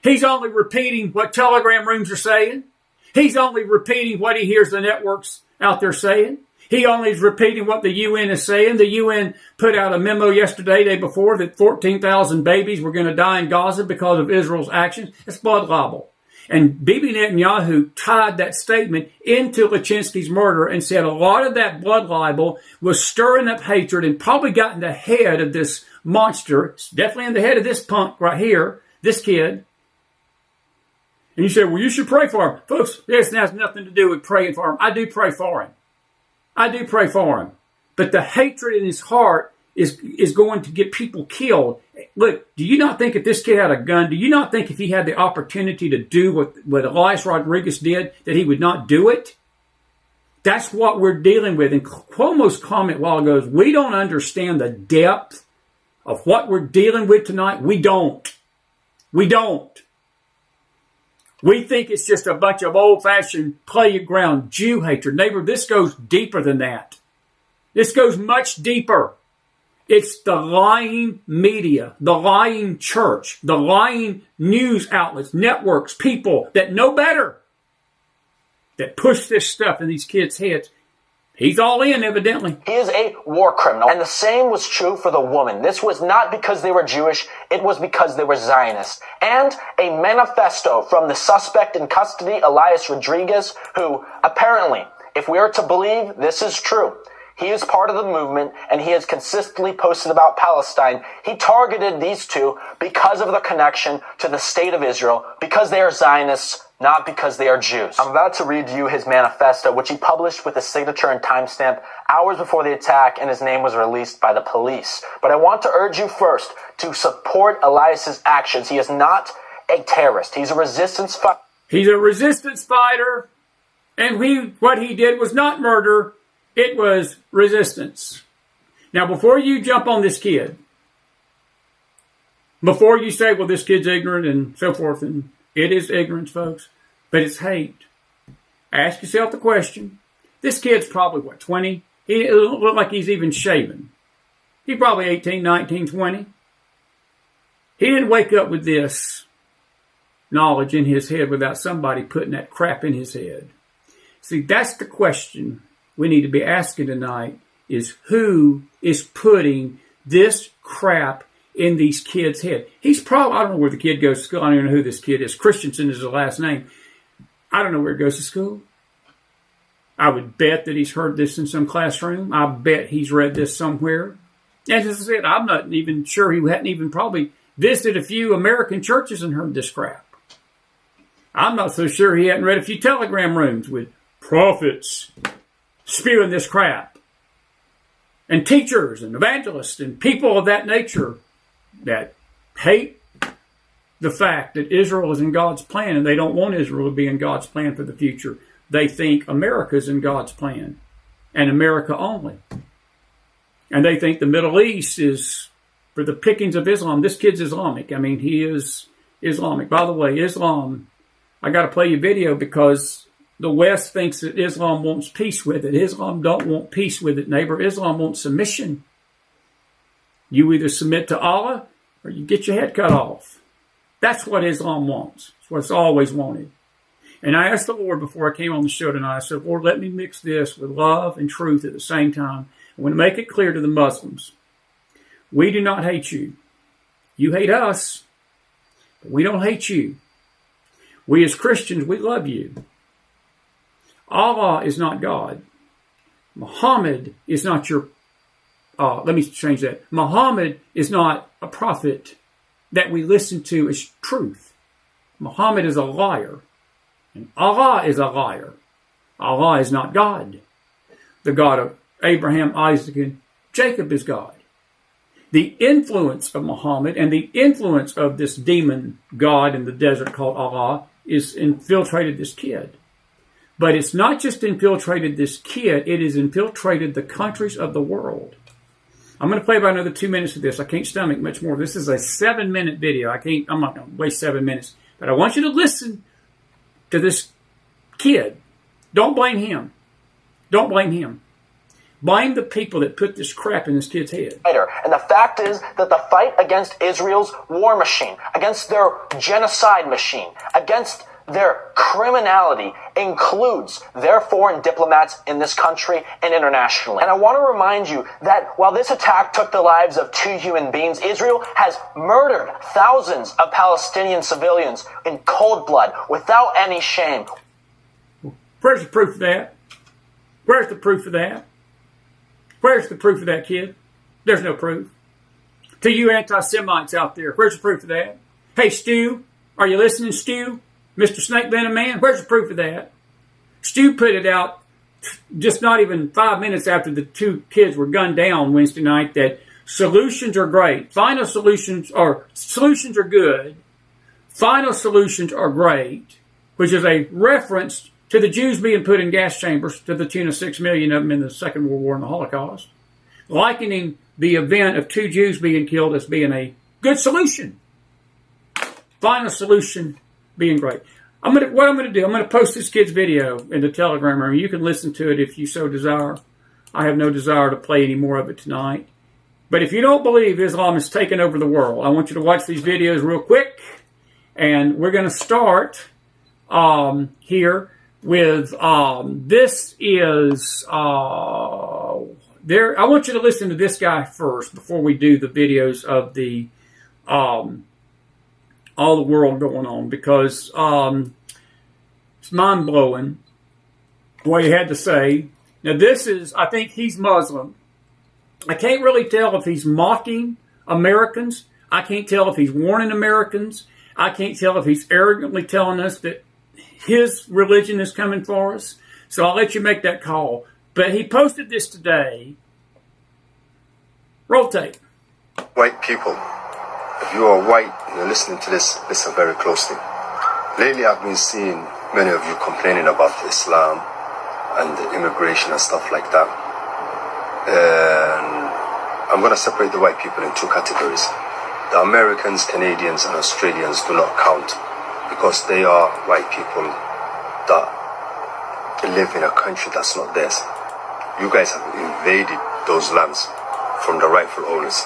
A: He's only repeating what telegram rooms are saying. He's only repeating what he hears the networks out there saying. He only is repeating what the UN is saying. The UN put out a memo yesterday, day before, that 14,000 babies were going to die in Gaza because of Israel's actions. It's blood libel. And Bibi Netanyahu tied that statement into Lachinsky's murder and said a lot of that blood libel was stirring up hatred and probably got in the head of this monster. It's definitely in the head of this punk right here, this kid. And you say, well, you should pray for him. Folks, this has nothing to do with praying for him. I do pray for him. I do pray for him. But the hatred in his heart is going to get people killed. Look, do you not think if this kid had a gun, do you not think if he had the opportunity to do what Elias Rodriguez did, that he would not do it? That's what we're dealing with. And Cuomo's comment a while ago is, we don't understand the depth of what we're dealing with tonight. We don't. We don't. We think it's just a bunch of old-fashioned playground Jew hatred. Neighbor, this goes deeper than that. This goes much deeper. It's the lying media, the lying church, the lying news outlets, networks, people that know better, that push this stuff in these kids' heads. He's all in, evidently.
L: He is a war criminal. And the same was true for the woman. This was not because they were Jewish. It was because they were Zionists. And a manifesto from the suspect in custody, Elias Rodriguez, who apparently, if we are to believe this is true, he is part of the movement, and he has consistently posted about Palestine. He targeted these two because of the connection to the state of Israel, because they are Zionists, not because they are Jews. I'm about to read you his manifesto, which he published with a signature and timestamp hours before the attack, and his name was released by the police. But I want to urge you first to support Elias's actions. He is not a terrorist. He's a resistance fighter.
A: He's a resistance fighter, and what he did was not murder. It was resistance. Now, before you jump on this kid, before you say, well, this kid's ignorant and so forth, and it is ignorance, folks, but it's hate. Ask yourself the question. This kid's probably, 20? He doesn't look like he's even shaven. He's probably 18, 19, 20. He didn't wake up with this knowledge in his head without somebody putting that crap in his head. See, that's the question we need to be asking tonight, is who is putting this crap in these kids' head? He's probably, I don't know where the kid goes to school. I don't even know who this kid is. Christensen is his last name. I don't know where he goes to school. I would bet that he's heard this in some classroom. I bet he's read this somewhere. As I said, I'm not even sure he hadn't even probably visited a few American churches and heard this crap. I'm not so sure he hadn't read a few telegram rooms with prophets spewing this crap, and teachers and evangelists and people of that nature that hate the fact that Israel is in God's plan, and they don't want Israel to be in God's plan for the future. They think America's in God's plan, and America only. And they think the Middle East is for the pickings of Islam. This kid's Islamic. I mean, he is Islamic. By the way, Islam, I got to play you a video because the West thinks that Islam wants peace with it. Islam don't want peace with it, neighbor. Islam wants submission. You either submit to Allah or you get your head cut off. That's what Islam wants. It's what it's always wanted. And I asked the Lord before I came on the show tonight, I said, Lord, let me mix this with love and truth at the same time. I want to make it clear to the Muslims. We do not hate you. You hate us, but we don't hate you. We as Christians, we love you. Allah is not God. Muhammad is not your, let me change that. Muhammad is not a prophet that we listen to as truth. Muhammad is a liar. And Allah is a liar. Allah is not God. The God of Abraham, Isaac, and Jacob is God. The influence of Muhammad and the influence of this demon God in the desert called Allah is infiltrated this kid. But it's not just infiltrated this kid, it has infiltrated the countries of the world. I'm going to play about another 2 minutes of this. I can't stomach much more. This is a 7-minute video. I'm not going to waste 7 minutes. But I want you to listen to this kid. Don't blame him. Don't blame him. Blame the people that put this crap in this kid's head.
L: And the fact is that the fight against Israel's war machine, against their genocide machine, against their criminality includes their foreign diplomats in this country and internationally. And I want to remind you that while this attack took the lives of 2 human beings, Israel has murdered thousands of Palestinian civilians in cold blood without any shame.
A: Where's the proof of that? Where's the proof of that? Where's the proof of that, kid? There's no proof. To you anti-Semites out there, where's the proof of that? Hey, Stu, are you listening, Stu? Mr. Snake Venom Man, where's the proof of that? Stu put it out just not even 5 minutes after the 2 kids were gunned down Wednesday night that solutions are great. Final solutions are good. Final solutions are great, which is a reference to the Jews being put in gas chambers to the tune of 6 million of them in the Second World War and the Holocaust, likening the event of 2 Jews being killed as being a good solution. Final solution being great. What I'm going to do, I'm going to post this kid's video in the Telegram room. You can listen to it if you so desire. I have no desire to play any more of it tonight. But if you don't believe Islam has taken over the world, I want you to watch these videos real quick. And we're going to start here with, this is, I want you to listen to this guy first before we do the videos of the, all the world going on, because it's mind-blowing what he had to say. Now this is, I think he's Muslim. I can't really tell if he's mocking Americans. I can't tell if he's warning Americans. I can't tell if he's arrogantly telling us that his religion is coming for us. So I'll let you make that call. But he posted this today. Roll tape.
M: White people, if you are white and you're listening to this, listen very closely. Lately I've been seeing many of you complaining about Islam and the immigration and stuff like that. And I'm going to separate the white people in 2 categories. The Americans, Canadians, and Australians do not count because they are white people that live in a country that's not theirs. You guys have invaded those lands from the rightful owners.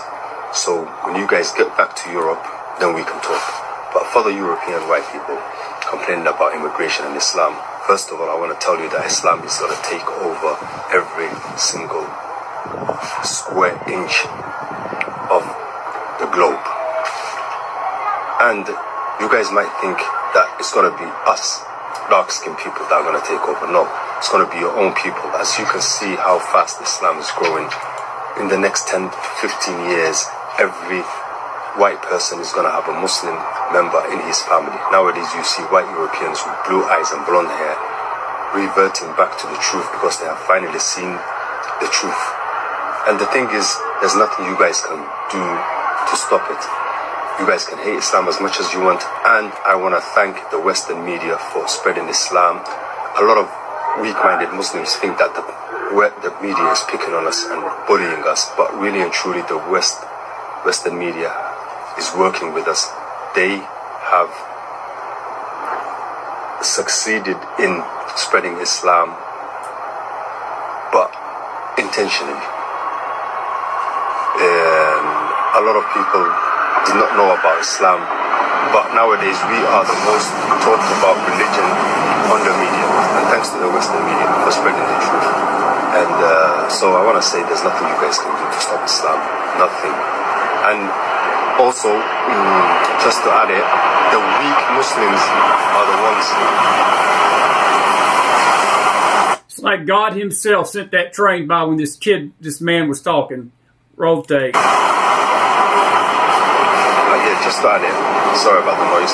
M: So when you guys get back to Europe, then we can talk. But for the European white people complaining about immigration and Islam, first of all, I want to tell you that Islam is going to take over every single square inch of the globe. And you guys might think that it's going to be us, dark-skinned people, that are going to take over. No, it's going to be your own people. As you can see how fast Islam is growing, in the next 10 to 15 years, every white person is going to have a Muslim member in his family. Nowadays, you see white Europeans with blue eyes and blonde hair reverting back to the truth because they have finally seen the truth. And the thing is, there's nothing you guys can do to stop it. You guys can hate Islam as much as you want, and I want to thank the Western media for spreading Islam. A lot of weak-minded Muslims think that the media is picking on us and bullying us, but really and truly the Western media is working with us. They have succeeded in spreading Islam, but intentionally. And a lot of people did not know about Islam, but nowadays we are the most talked about religion on the media, and thanks to the Western media for spreading the truth. And so I want to say there's nothing you guys can do to stop Islam, nothing. And also, just to add it, the weak Muslims are the ones
A: It's like God himself sent that train by when this man was talking. Roll tape.
M: Yeah, just to add it. Sorry about the noise.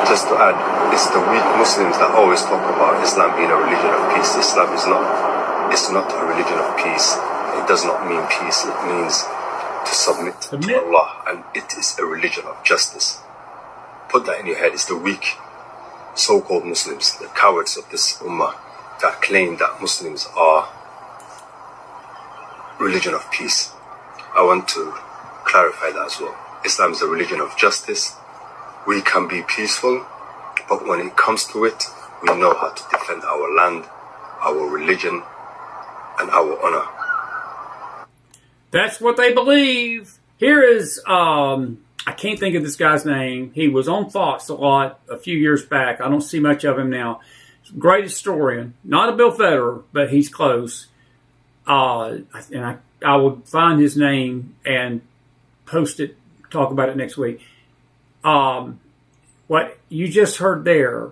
M: Just to add, it's the weak Muslims that always talk about Islam being a religion of peace. Islam is not. It's not a religion of peace. It does not mean peace. It means to submit to Allah, and it is a religion of justice. Put that in your head. It's the weak so-called Muslims, the cowards of this ummah, that claim that Muslims are religion of peace. I want to clarify that as well. Islam is a religion of justice. We can be peaceful, but when it comes to it, we know how to defend our land, our religion, and our honor.
A: That's what they believe. Here is, I can't think of this guy's name. He was on Fox a lot a few years back. I don't see much of him now. Great historian. Not a Bill Federer, but he's close. And I will find his name and post it, talk about it next week. What you just heard there,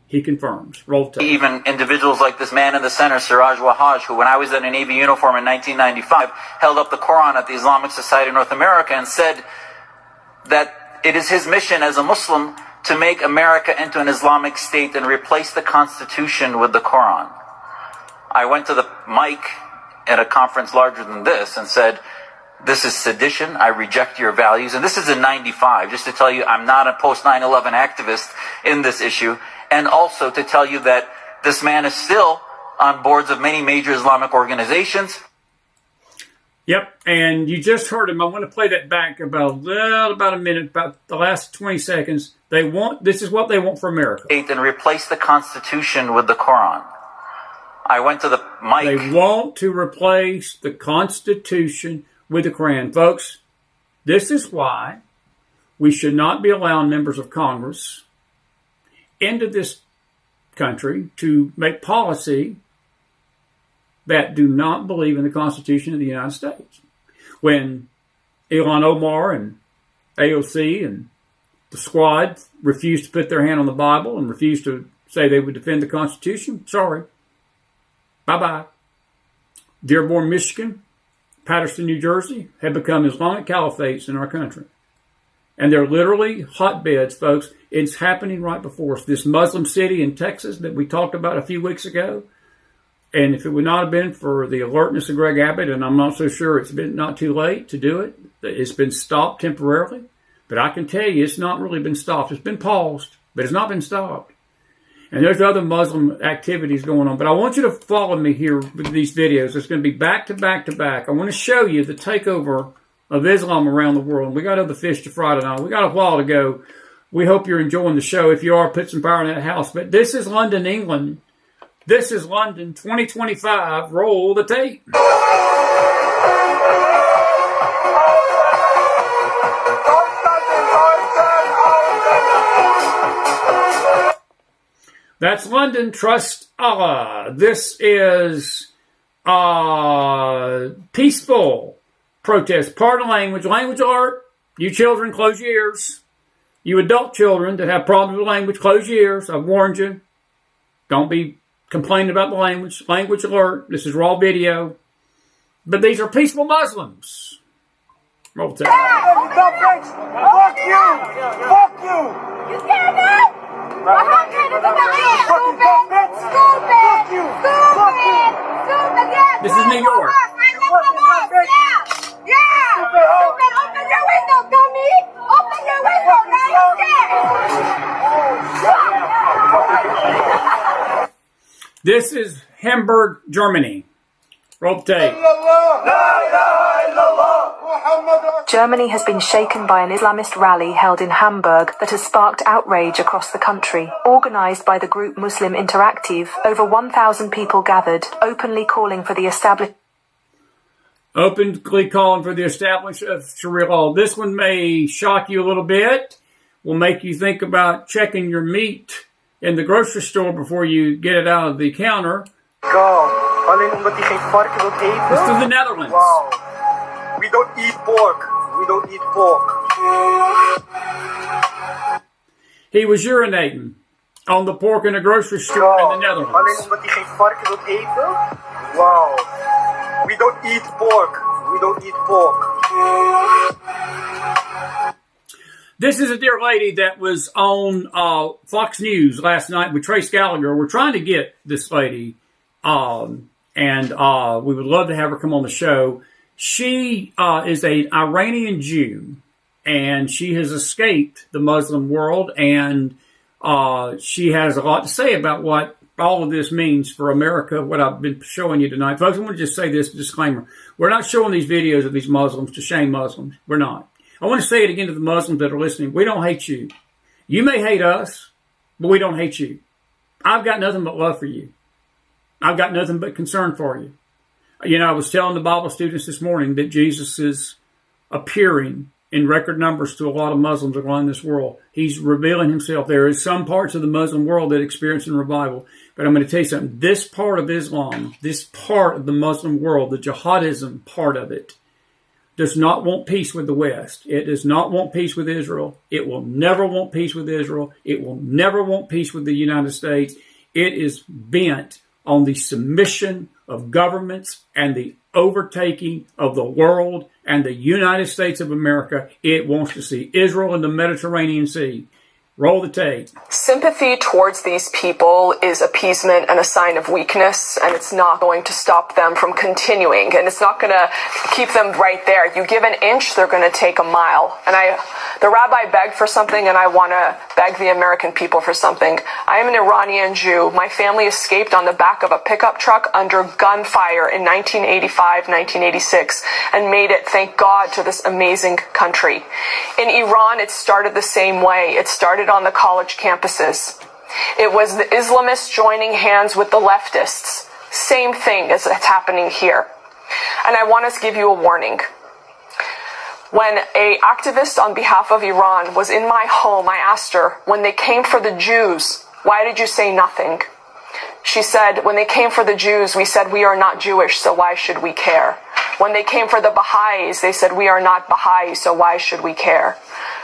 A: he confirms. Roll tape.
N: Even individuals like this man in the center, Siraj Wahaj, who when I was in a Navy uniform in 1995, held up the Quran at the Islamic Society of North America and said that it is his mission as a Muslim to make America into an Islamic state and replace the Constitution with the Quran. I went to the mic at a conference larger than this and said, this is sedition, I reject your values. And this is in 95, just to tell you I'm not a post 9/11 activist in this issue. And also to tell you that this man is still on boards of many major Islamic organizations.
A: Yep, and you just heard him. I want to play that back about a minute, about the last 20 seconds. This is what they want for America.
N: And replace the Constitution with the Quran. I went to the mic.
A: They want to replace the Constitution with the Quran. Folks, this is why we should not be allowing members of Congress into this country to make policy that do not believe in the Constitution of the United States. When Ilhan Omar and AOC and the squad refused to put their hand on the Bible and refused to say they would defend the Constitution, sorry. Bye-bye. Dearborn, Michigan, Patterson, New Jersey have become Islamic caliphates in our country. And they're literally hotbeds, folks. It's happening right before us. This Muslim city in Texas that we talked about a few weeks ago, and if it would not have been for the alertness of Greg Abbott, and I'm not so sure it's been not too late to do it, it's been stopped temporarily. But I can tell you it's not really been stopped. It's been paused, but it's not been stopped. And there's other Muslim activities going on. But I want you to follow me here with these videos. It's going to be back to back to back. I want to show you the takeover of Islam around the world. We got other fish to fry tonight. We got a while to go. We hope you're enjoying the show. If you are, put some power in that house. But this is London, England. This is London 2025. Roll the tape. That's London. Trust Allah. This is peaceful protest. Pardon language. Language alert. You children, close your ears. You adult children that have problems with language, close your ears. I've warned you. Don't be complaining about the language. Language alert. This is raw video. But these are peaceful Muslims. Roll tape.
H: Fuck you! Fuck you! You scared now?
A: This is New York.
H: Open your window, dummy! Open your window, now you're scared!
A: This is Hamburg, Germany. Roll tape.
O: Germany has been shaken by an Islamist rally held in Hamburg that has sparked outrage across the country. Organized by the group Muslim Interactive, over 1,000 people gathered, openly calling for the establishment
A: of Sharia law. This one may shock you a little bit, will make you think about checking your meat in the grocery store before you get it out of the counter. This is the Netherlands.
H: Wow. We don't eat pork. We don't eat pork.
A: He was urinating on the pork in a grocery store in the Netherlands.
H: Alleen omdat hij geen varken wil eten? Wow. We don't eat pork. We don't eat pork.
A: This is a dear lady that was on Fox News last night with Trace Gallagher. We're trying to get this lady, and we would love to have her come on the show. She is an Iranian Jew, and she has escaped the Muslim world, and she has a lot to say about what all of this means for America, what I've been showing you tonight. Folks, I want to just say this disclaimer. We're not showing these videos of these Muslims to shame Muslims. We're not. I want to say it again to the Muslims that are listening. We don't hate you. You may hate us, but we don't hate you. I've got nothing but love for you. I've got nothing but concern for you. You know, I was telling the Bible students this morning that Jesus is appearing in record numbers to a lot of Muslims around this world. He's revealing himself. There is some parts of the Muslim world that experience revival. But I'm going to tell you something. This part of Islam, this part of the Muslim world, the jihadism part of it, does not want peace with the West. It does not want peace with Israel. It will never want peace with Israel. It will never want peace with the United States. It is bent on the submission of governments and the overtaking of the world and the United States of America. It wants to see Israel in the Mediterranean Sea. Roll the tape.
P: Sympathy towards these people is appeasement and a sign of weakness, and it's not going to stop them from continuing, and it's not going to keep them right there. You give an inch, they're going to take a mile. And the rabbi begged for something, and I want to beg the American people for something. I am an Iranian Jew. My family escaped on the back of a pickup truck under gunfire in 1985, 1986, and made it, thank God, to this amazing country. In Iran, it started the same way. It started on the college campuses. It was the Islamists joining hands with the leftists. Same thing as it's happening here. And I want to give you a warning. When an activist on behalf of Iran was in my home, I asked her, when they came for the Jews, why did you say nothing? She said, when they came for the Jews, we said we are not Jewish, so why should we care? When they came for the Baha'is, they said we are not Baha'i, so why should we care?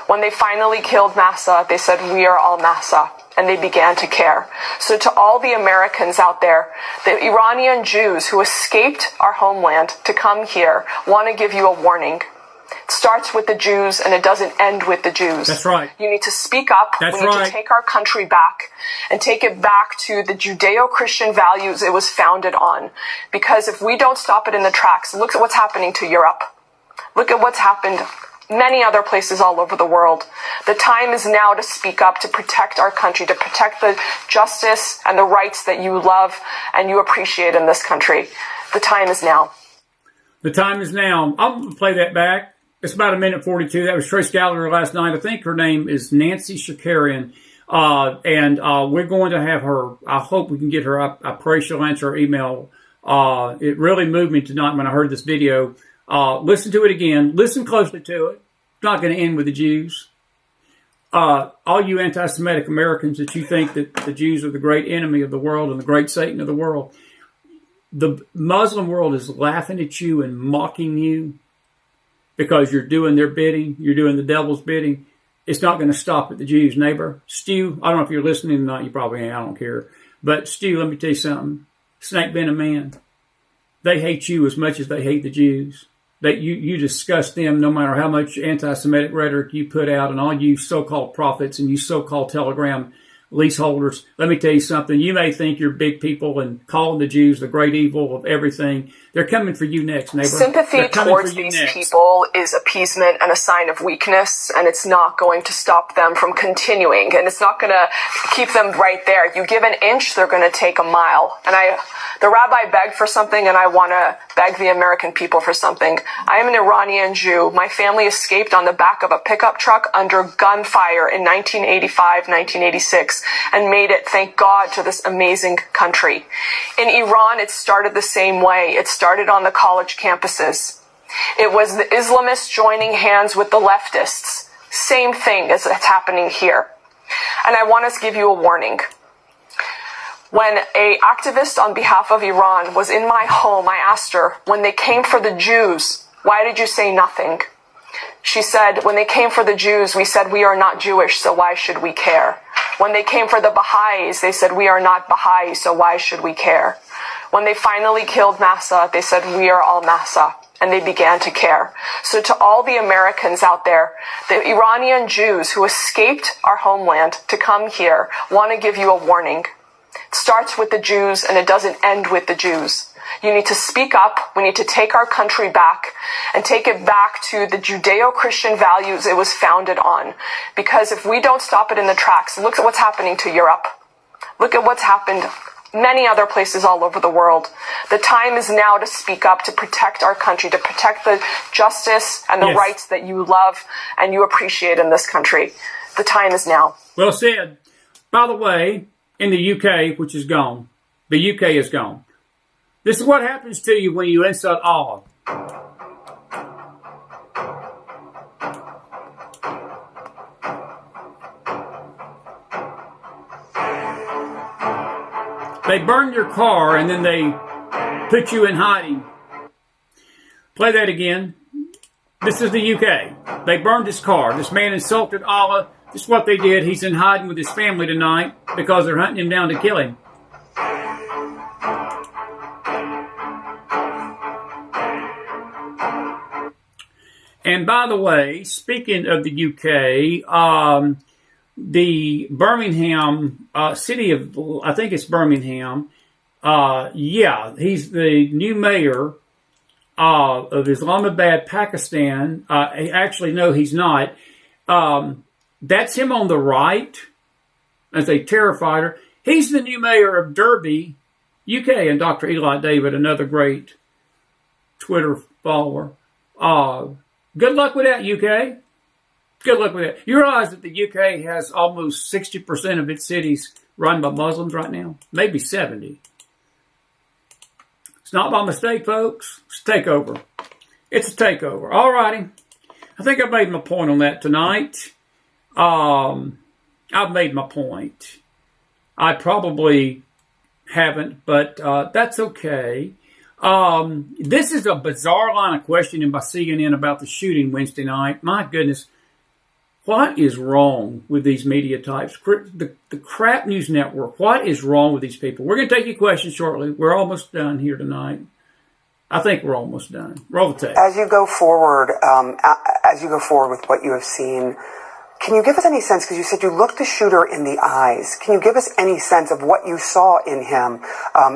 P: When they finally killed Massa, they said we are all Massa, and they began to care. So to all the Americans out there, the Iranian Jews who escaped our homeland to come here, want to give you a warning. It starts with the Jews, and it doesn't end with the Jews.
A: That's right.
P: You need to speak up.
A: That's
P: we need to take our country back and take it back to the Judeo-Christian values it was founded on. Because if we don't stop it in the tracks, look at what's happening to Europe. Look at what's happened many other places all over the world. The time is now to speak up, to protect our country, to protect the justice and the rights that you love and you appreciate in this country. The time is now.
A: The time is now. I'm going to play that back. It's about 1:42. That was Trace Gallagher last night. I think her name is Nancy Shakarian. And we're going to have her. I hope we can get her. I pray she'll answer our email. It really moved me tonight when I heard this video. Listen to it again. Listen closely to it. It's not going to end with the Jews. All you anti-Semitic Americans that you think that the Jews are the great enemy of the world and the great Satan of the world, the Muslim world is laughing at you and mocking you because you're doing their bidding. You're doing the devil's bidding. It's not going to stop at the Jews, neighbor. Stu, I don't know if you're listening or not. You probably ain't. I don't care. But Stu, let me tell you something. Snake been a man. They hate you as much as they hate the Jews. That you disgust them no matter how much anti-Semitic rhetoric you put out, and all you so-called prophets and you so-called Telegram leaseholders. Let me tell you something. You may think you're big people and calling the Jews the great evil of everything. They're coming for you next, neighbor.
P: Sympathy towards these people is appeasement and a sign of weakness, and it's not going to stop them from continuing, and it's not going to keep them right there. You give an inch, they're going to take a mile. And the rabbi begged for something, and I want to beg the American people for something. I am an Iranian Jew. My family escaped on the back of a pickup truck under gunfire in 1985, 1986, and made it, thank God, to this amazing country. In Iran, it started the same way. It started on the college campuses. It was the Islamists joining hands with the leftists. Same thing as it's happening here. And I want to give you a warning. When an activist on behalf of Iran was in my home, I asked her, when they came for the Jews, why did you say nothing? She said, when they came for the Jews, we said we are not Jewish, so why should we care? When they came for the Baha'is, they said, we are not Baha'i, so why should we care? When they finally killed Massa, they said, we are all Massa. And they began to care. So to all the Americans out there, the Iranian Jews who escaped our homeland to come here, want to give you a warning. It starts with the Jews and it doesn't end with the Jews. You need to speak up. We need to take our country back and take it back to the Judeo-Christian values it was founded on. Because if we don't stop it in the tracks, look at what's happening to Europe. Look at what's happened many other places all over the world. The time is now to speak up, to protect our country, to protect the justice and the rights that you love and you appreciate in this country. The time is now. Well said. By the way, in the UK, which is gone, the UK is gone. This is what happens to you when you insult Allah. They burn your car and then they put you in hiding. Play that again. This is the UK. They burned his car. This man insulted Allah. This is what they did. He's in hiding with his family tonight because they're hunting him down to kill him. And by the way, speaking of the UK, the Birmingham, city of, I think it's Birmingham, he's the new mayor of Islamabad, Pakistan. Actually, no, he's not. That's him on the right as a terror fighter. He's the new mayor of Derby, UK, and Dr. Eli David, another great Twitter follower. Good luck with that, UK. Good luck with that. You realize that the UK has almost 60% of its cities run by Muslims right now? Maybe 70. It's not by mistake, folks. It's a takeover. It's a takeover. All righty. I think I've made my point on that tonight. I've made my point. I probably haven't, but that's okay. This is a bizarre line of questioning by CNN about the shooting Wednesday night. My goodness. What is wrong with these media types? The crap news network. What is wrong with these people? We're going to take your questions shortly. We're almost done here tonight. I think we're almost done. Roll the tape.
Q: As you go forward with what you have seen, can you give us any sense, because you said you looked the shooter in the eyes, can you give us any sense of what you saw in him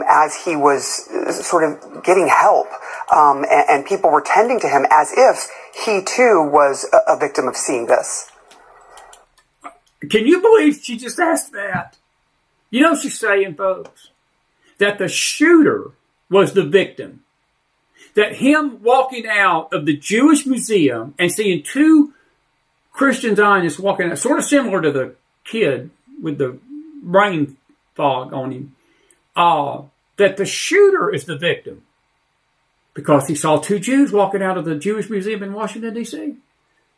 Q: as he was sort of getting help and people were tending to him as if he too was a victim of seeing this?
A: Can you believe she just asked that? You know what she's saying, folks? That the shooter was the victim. That him walking out of the Jewish museum and seeing two Christian Zionists walking out, sort of similar to the kid with the brain fog on him, that the shooter is the victim because he saw two Jews walking out of the Jewish museum in Washington, D.C.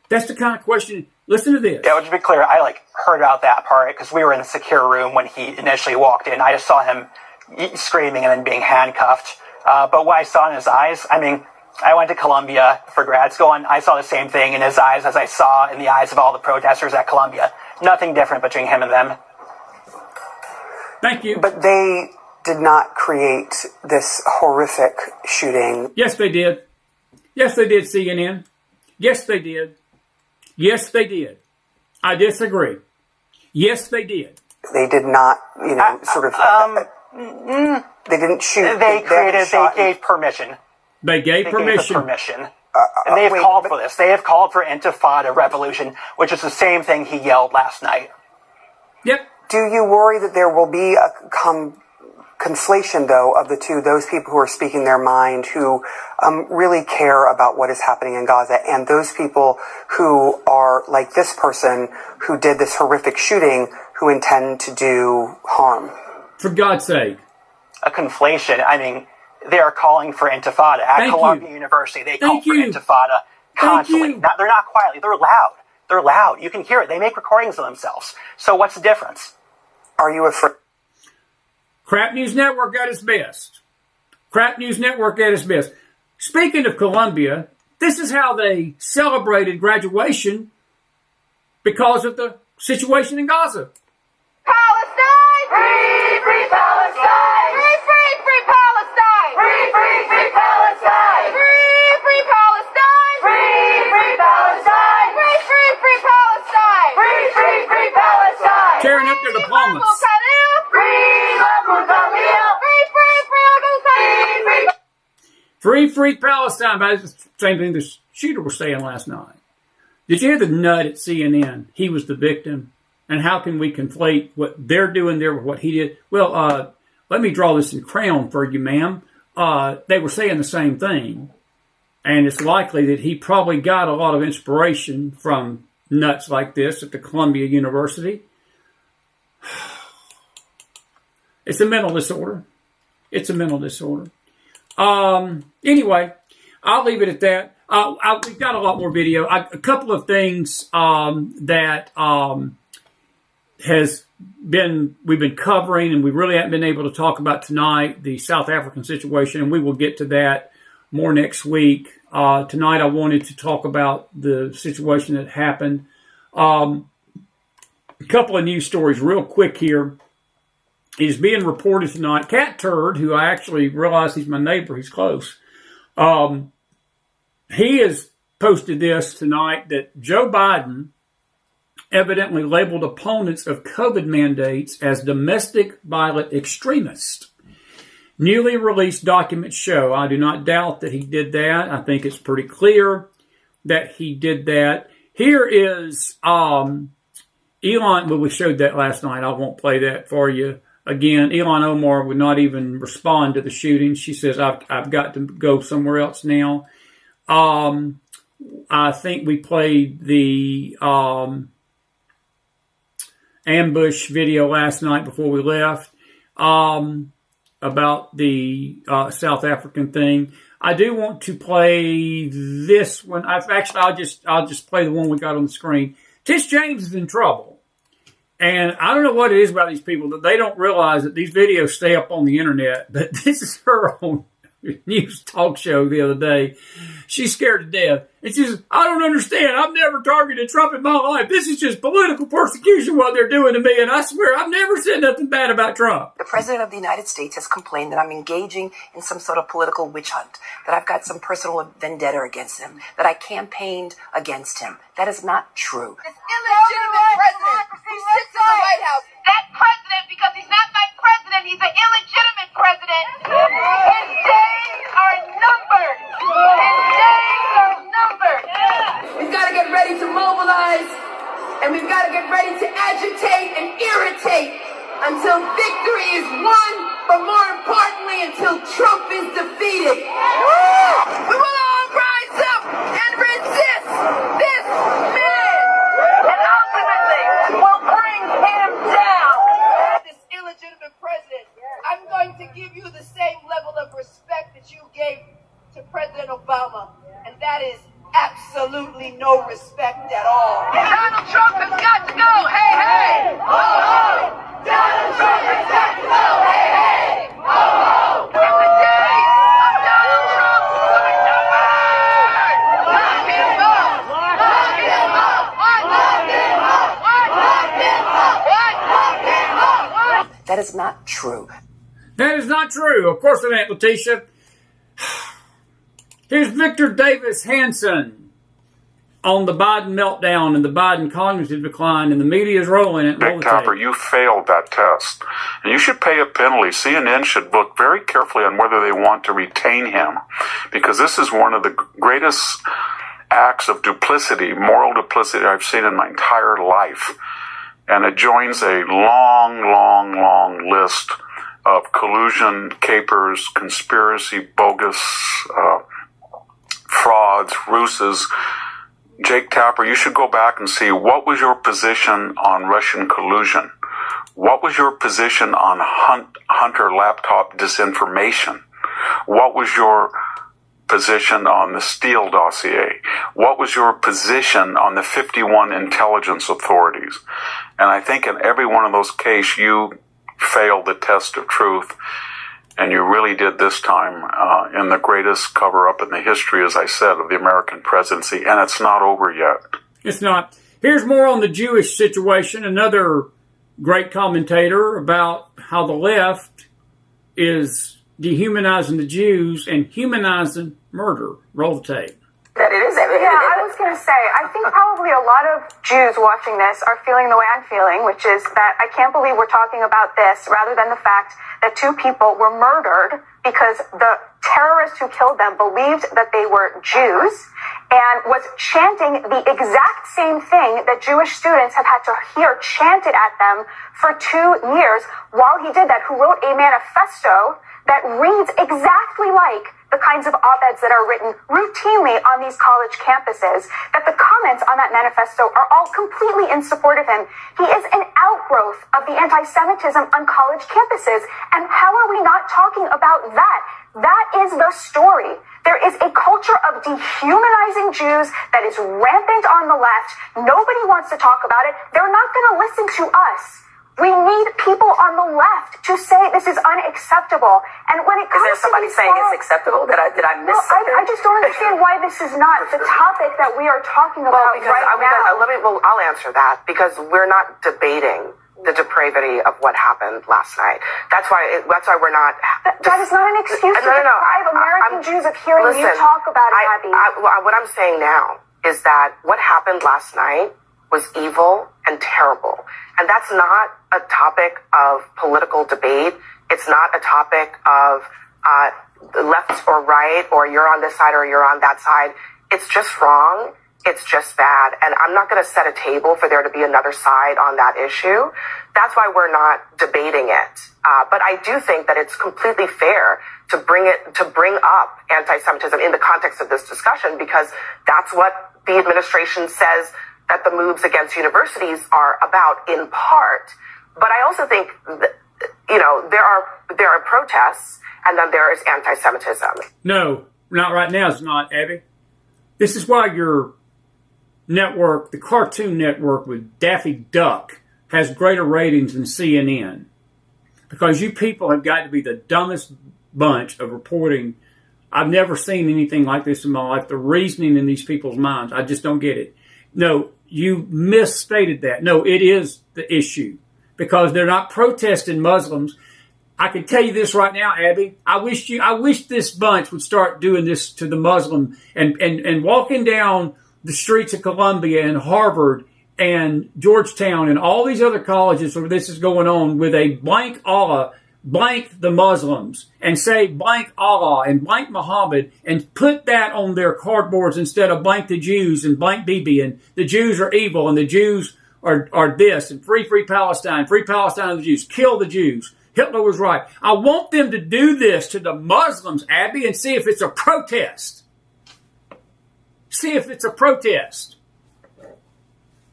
A: That's the kind of question. Listen to this.
R: Yeah, well, to be clear, I heard about that part because we were in the secure room when he initially walked in. I just saw him screaming and then being handcuffed. But what I saw in his eyes, I mean, I went to Columbia for grad school, and I saw the same thing in his eyes as I saw in the eyes of all the protesters at Columbia. Nothing different between him and them.
A: Thank you.
Q: But they did not create this horrific shooting.
A: Yes, they did. Yes, they did, CNN. Yes, they did. Yes, they did. I disagree. Yes, they did.
Q: They did not, they didn't shoot.
R: They gave permission.
A: They gave permission.
R: And they have called for this. They have called for Intifada revolution, which is the same thing he yelled last night.
A: Yep.
Q: Do you worry that there will be a conflation, though, of the two, those people who are speaking their mind, who really care about what is happening in Gaza, and those people who are like this person who did this horrific shooting, who intend to do harm?
A: For God's sake.
R: A conflation. I mean, they are calling for Intifada. At Columbia University, they call for Intifada constantly. They're not quietly. They're loud. They're loud. You can hear it. They make recordings of themselves. So what's the difference?
Q: Are you afraid?
A: Crap News Network at its best. Crap News Network at its best. Speaking of Columbia, this is how they celebrated graduation because of the situation in Gaza.
S: Palestine! Free, free Palestine! Free, free, free Palestine! Free, free, free Palestine! Free, free Palestine! Free, free Palestine! Free, free, free Palestine! Free, free, free Palestine!
A: Tearing up their diplomas. Free, free Palestine. But it's the same thing the shooter was saying last night. Did you hear the nut at CNN? He was the victim. And how can we conflate what they're doing there with what he did? Well, let me draw this in crayon for you, ma'am. They were saying the same thing. And it's likely that he probably got a lot of inspiration from nuts like this at the Columbia University. It's a mental disorder. It's a mental disorder. Anyway, I'll leave it at that. We've got a lot more video. A couple of things that we've been covering and we really haven't been able to talk about tonight, the South African situation, and we will get to that more next week. Tonight I wanted to talk about the situation that happened. A couple of news stories real quick here. It is being reported tonight. Cat Turd, who I actually realize he's my neighbor, he's close. He has posted this tonight that Joe Biden evidently labeled opponents of COVID mandates as domestic violent extremists. Newly released documents show, I do not doubt that he did that. I think it's pretty clear that he did that. Here is Elon, well, we showed that last night. I won't play that for you. Again, Elon Omar would not even respond to the shooting. She says, I've got to go somewhere else now. I think we played the ambush video last night before we left about the South African thing. I do want to play this one. I'll just play the one we got on the screen. Tish James is in trouble. And I don't know what it is about these people that they don't realize that these videos stay up on the internet. But this is her on news talk show the other day. She's scared to death. And she says, I don't understand. I've never targeted Trump in my life. This is just political persecution what they're doing to me. And I swear I've never said nothing bad about Trump.
T: The President of the United States has complained that I'm engaging in some sort of political witch hunt, that I've got some personal vendetta against him, that I campaigned against him. That is not true.
S: This illegitimate president who sits in the White House. That president, because he's not my president, he's an illegitimate president. His days are numbered. His days are numbered. We've got to get ready to mobilize, and we've got to get ready to agitate and irritate until victory is won, but more importantly, until Trump is defeated. We will all rise up and resist this man, and ultimately we'll bring him down. This illegitimate president, I'm going to give you the same level of respect that you gave to President Obama, and that is absolutely no respect at all. Donald Trump has got to go. Hey, hey. Ho, ho. Donald Trump has got to go. Hey, hey. Ho, ho. And the day of Donald Trump are numbered. Lock him up. Lock him up. Lock him up. Lock him up. Lock him up.
T: That is not true.
A: That is not true. Of course it ain't, Letitia. Here's Victor Davis Hanson on the Biden meltdown and the Biden cognitive decline, and the media is rolling it.
U: Big Tapper, you failed that test. And you should pay a penalty. CNN should look very carefully on whether they want to retain him, because this is one of the greatest acts of duplicity, moral duplicity I've seen in my entire life. And it joins a long, long, long list of collusion, capers, conspiracy, bogus, frauds, ruses. Jake Tapper, you should go back and see what was your position on Russian collusion. What was your position on Hunter laptop disinformation? What was your position on the Steele dossier? What was your position on the 51 intelligence authorities? And I think in every one of those cases, you failed the test of truth. And you really did this time in the greatest cover-up in the history, as I said, of the American presidency. And it's not over yet.
A: It's not. Here's more on the Jewish situation. Another great commentator about how the left is dehumanizing the Jews and humanizing murder. Roll the tape.
C: That it is. Yeah, I was going to say, I think probably a lot of Jews watching this are feeling the way I'm feeling, which is that I can't believe we're talking about this rather than the fact that 2 people were murdered because the terrorist who killed them believed that they were Jews and was chanting the exact same thing that Jewish students have had to hear chanted at them for 2 years while he did that, who wrote a manifesto that reads exactly like the kinds of op-eds that are written routinely on these college campuses, that the comments on that manifesto are all completely in support of him. He is an outgrowth of the anti-Semitism on college campuses. And how are we not talking about that? That is the story. There is a culture of dehumanizing Jews that is rampant on the left. Nobody wants to talk about it. They're not going to listen to us. We need people on the left to say this is unacceptable. And when it comes to...
T: Is there somebody saying it's acceptable? Did I miss something?
C: I just don't understand why this is not the topic that we are talking about now.
T: I'll answer that, because we're not debating the depravity of what happened last night. That's why we're not...
C: That is not an excuse to deprive American Jews of hearing you talk about it, Abby.
T: What I'm saying now is that what happened last night was evil and terrible. And that's not a topic of political debate. It's not a topic of left or right, or you're on this side or you're on that side. It's just wrong. It's just bad. And I'm not going to set a table for there to be another side on that issue. That's why we're not debating it. But I do think that it's completely fair to bring up anti-Semitism in the context of this discussion, because that's what the administration says that the moves against universities are about in part. But I also think that, there are protests, and then there is anti-Semitism.
A: No, not right now. It's not, Abby. This is why your network, the Cartoon Network with Daffy Duck, has greater ratings than CNN. Because you people have got to be the dumbest bunch of reporting. I've never seen anything like this in my life. The reasoning in these people's minds, I just don't get it. No, you misstated that. No, it is the issue. Because they're not protesting Muslims. I can tell you this right now, Abby. I wish this bunch would start doing this to the Muslim and walking down the streets of Columbia and Harvard and Georgetown and all these other colleges where this is going on with a blank Allah, blank the Muslims, and say blank Allah and blank Muhammad, and put that on their cardboards instead of blank the Jews and blank Bibi, and the Jews are evil and the Jews are this, and free Palestine of the Jews, kill the Jews. Hitler was right. I want them to do this to the Muslims, Abby, and see if it's a protest. See if it's a protest.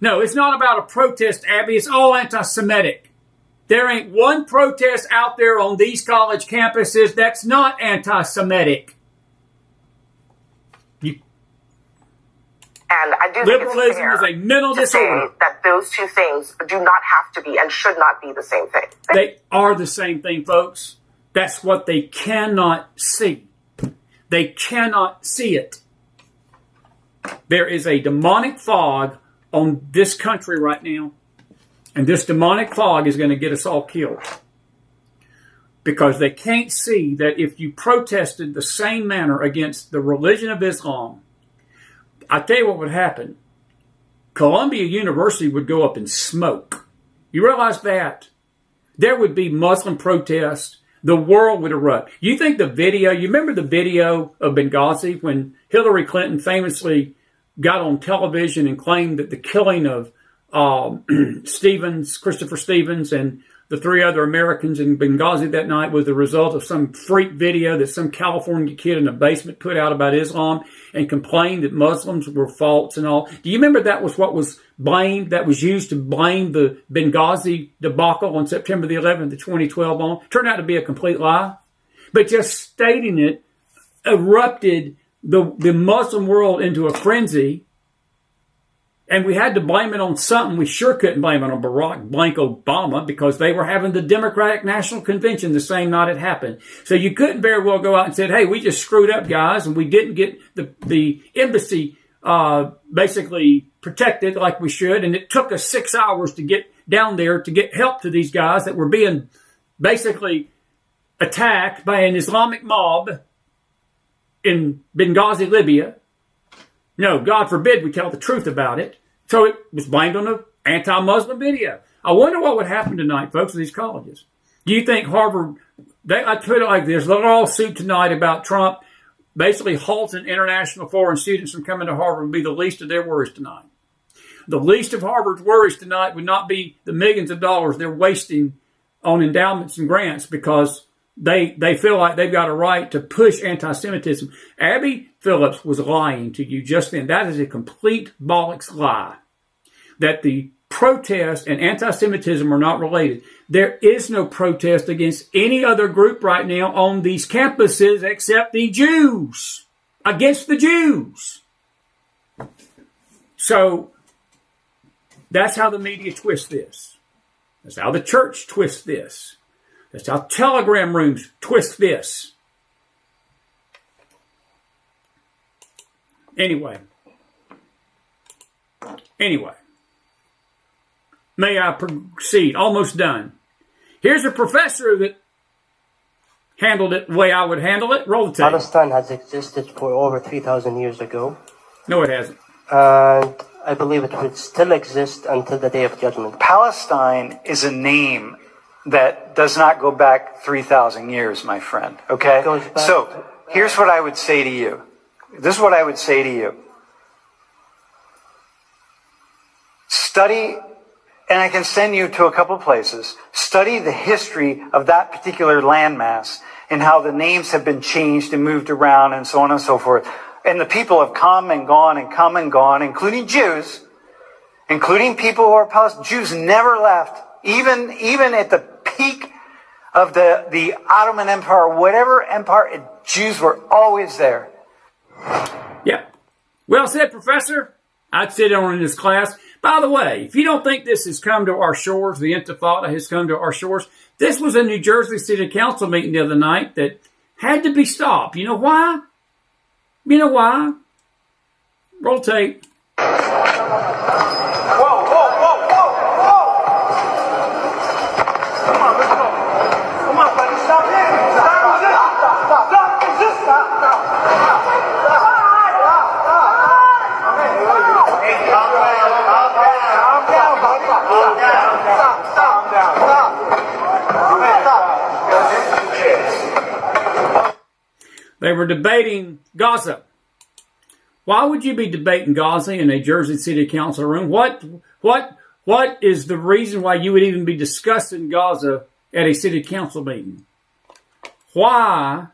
A: No, it's not about a protest, Abby. It's all anti-Semitic. There ain't one protest out there on these college campuses that's not anti-Semitic.
T: And I do think
A: liberalism is a mental disorder.
T: That those two things do not have to be and should not be the same thing.
A: They are the same thing, folks. That's what they cannot see. They cannot see it. There is a demonic fog on this country right now. And this demonic fog is going to get us all killed. Because they can't see that if you protested the same manner against the religion of Islam, I tell you what would happen. Columbia University would go up in smoke. You realize that? There would be Muslim protests. The world would erupt. You think the video, you remember the video of Benghazi when Hillary Clinton famously got on television and claimed that the killing of Christopher Stevens, and the 3 other Americans in Benghazi that night was the result of some freak video that some California kid in a basement put out about Islam and complained that Muslims were false and all. Do you remember that was what was blamed, that was used to blame the Benghazi debacle on September the 11th of 2012 on? Turned out to be a complete lie. But just stating it erupted the Muslim world into a frenzy. And we had to blame it on something. We sure couldn't blame it on Barack blank Obama, because they were having the Democratic National Convention the same night it happened. So you couldn't very well go out and say, hey, we just screwed up, guys, and we didn't get the embassy basically protected like we should. And it took us 6 hours to get down there to get help to these guys that were being basically attacked by an Islamic mob in Benghazi, Libya. No, God forbid we tell the truth about it. So it was blamed on an anti-Muslim video. I wonder what would happen tonight, folks, at these colleges. Do you think Harvard, I put it like this, they'll all suit tonight about Trump basically halting international foreign students from coming to Harvard would be the least of their worries tonight. The least of Harvard's worries tonight would not be the millions of dollars they're wasting on endowments and grants because they feel like they've got a right to push anti-Semitism. Abby Phillips was lying to you just then. That is a complete bollocks lie. That the protest and anti-Semitism are not related. There is no protest against any other group right now on these campuses except the Jews. Against the Jews. So, that's how the media twists this. That's how the church twists this. That's how telegram rooms twist this. Anyway. May I proceed? Almost done. Here's a professor that handled it the way I would handle it. Roll the tape.
F: Palestine has existed for over 3,000 years ago.
A: No, it hasn't.
F: And I believe it will still exist until the Day of Judgment.
V: Palestine is a name that does not go back 3,000 years, my friend. Okay? So, here's what I would say to you. This is what I would say to you. Study, and I can send you to a couple places, study the history of that particular landmass and how the names have been changed and moved around and so on and so forth. And the people have come and gone, including Jews, including people who are Palestinians. Jews never left, even at the peak of the Ottoman Empire, whatever empire, Jews were always there.
A: Yeah. Well said, Professor. I'd sit on in this class. By the way, if you don't think this has come to our shores, the Intifada has come to our shores, this was a New Jersey City Council meeting the other night that had to be stopped. You know why? Roll tape. They were debating Gaza. Why would you be debating Gaza in a Jersey City Council room? What is the reason why you would even be discussing Gaza at a city council meeting? Why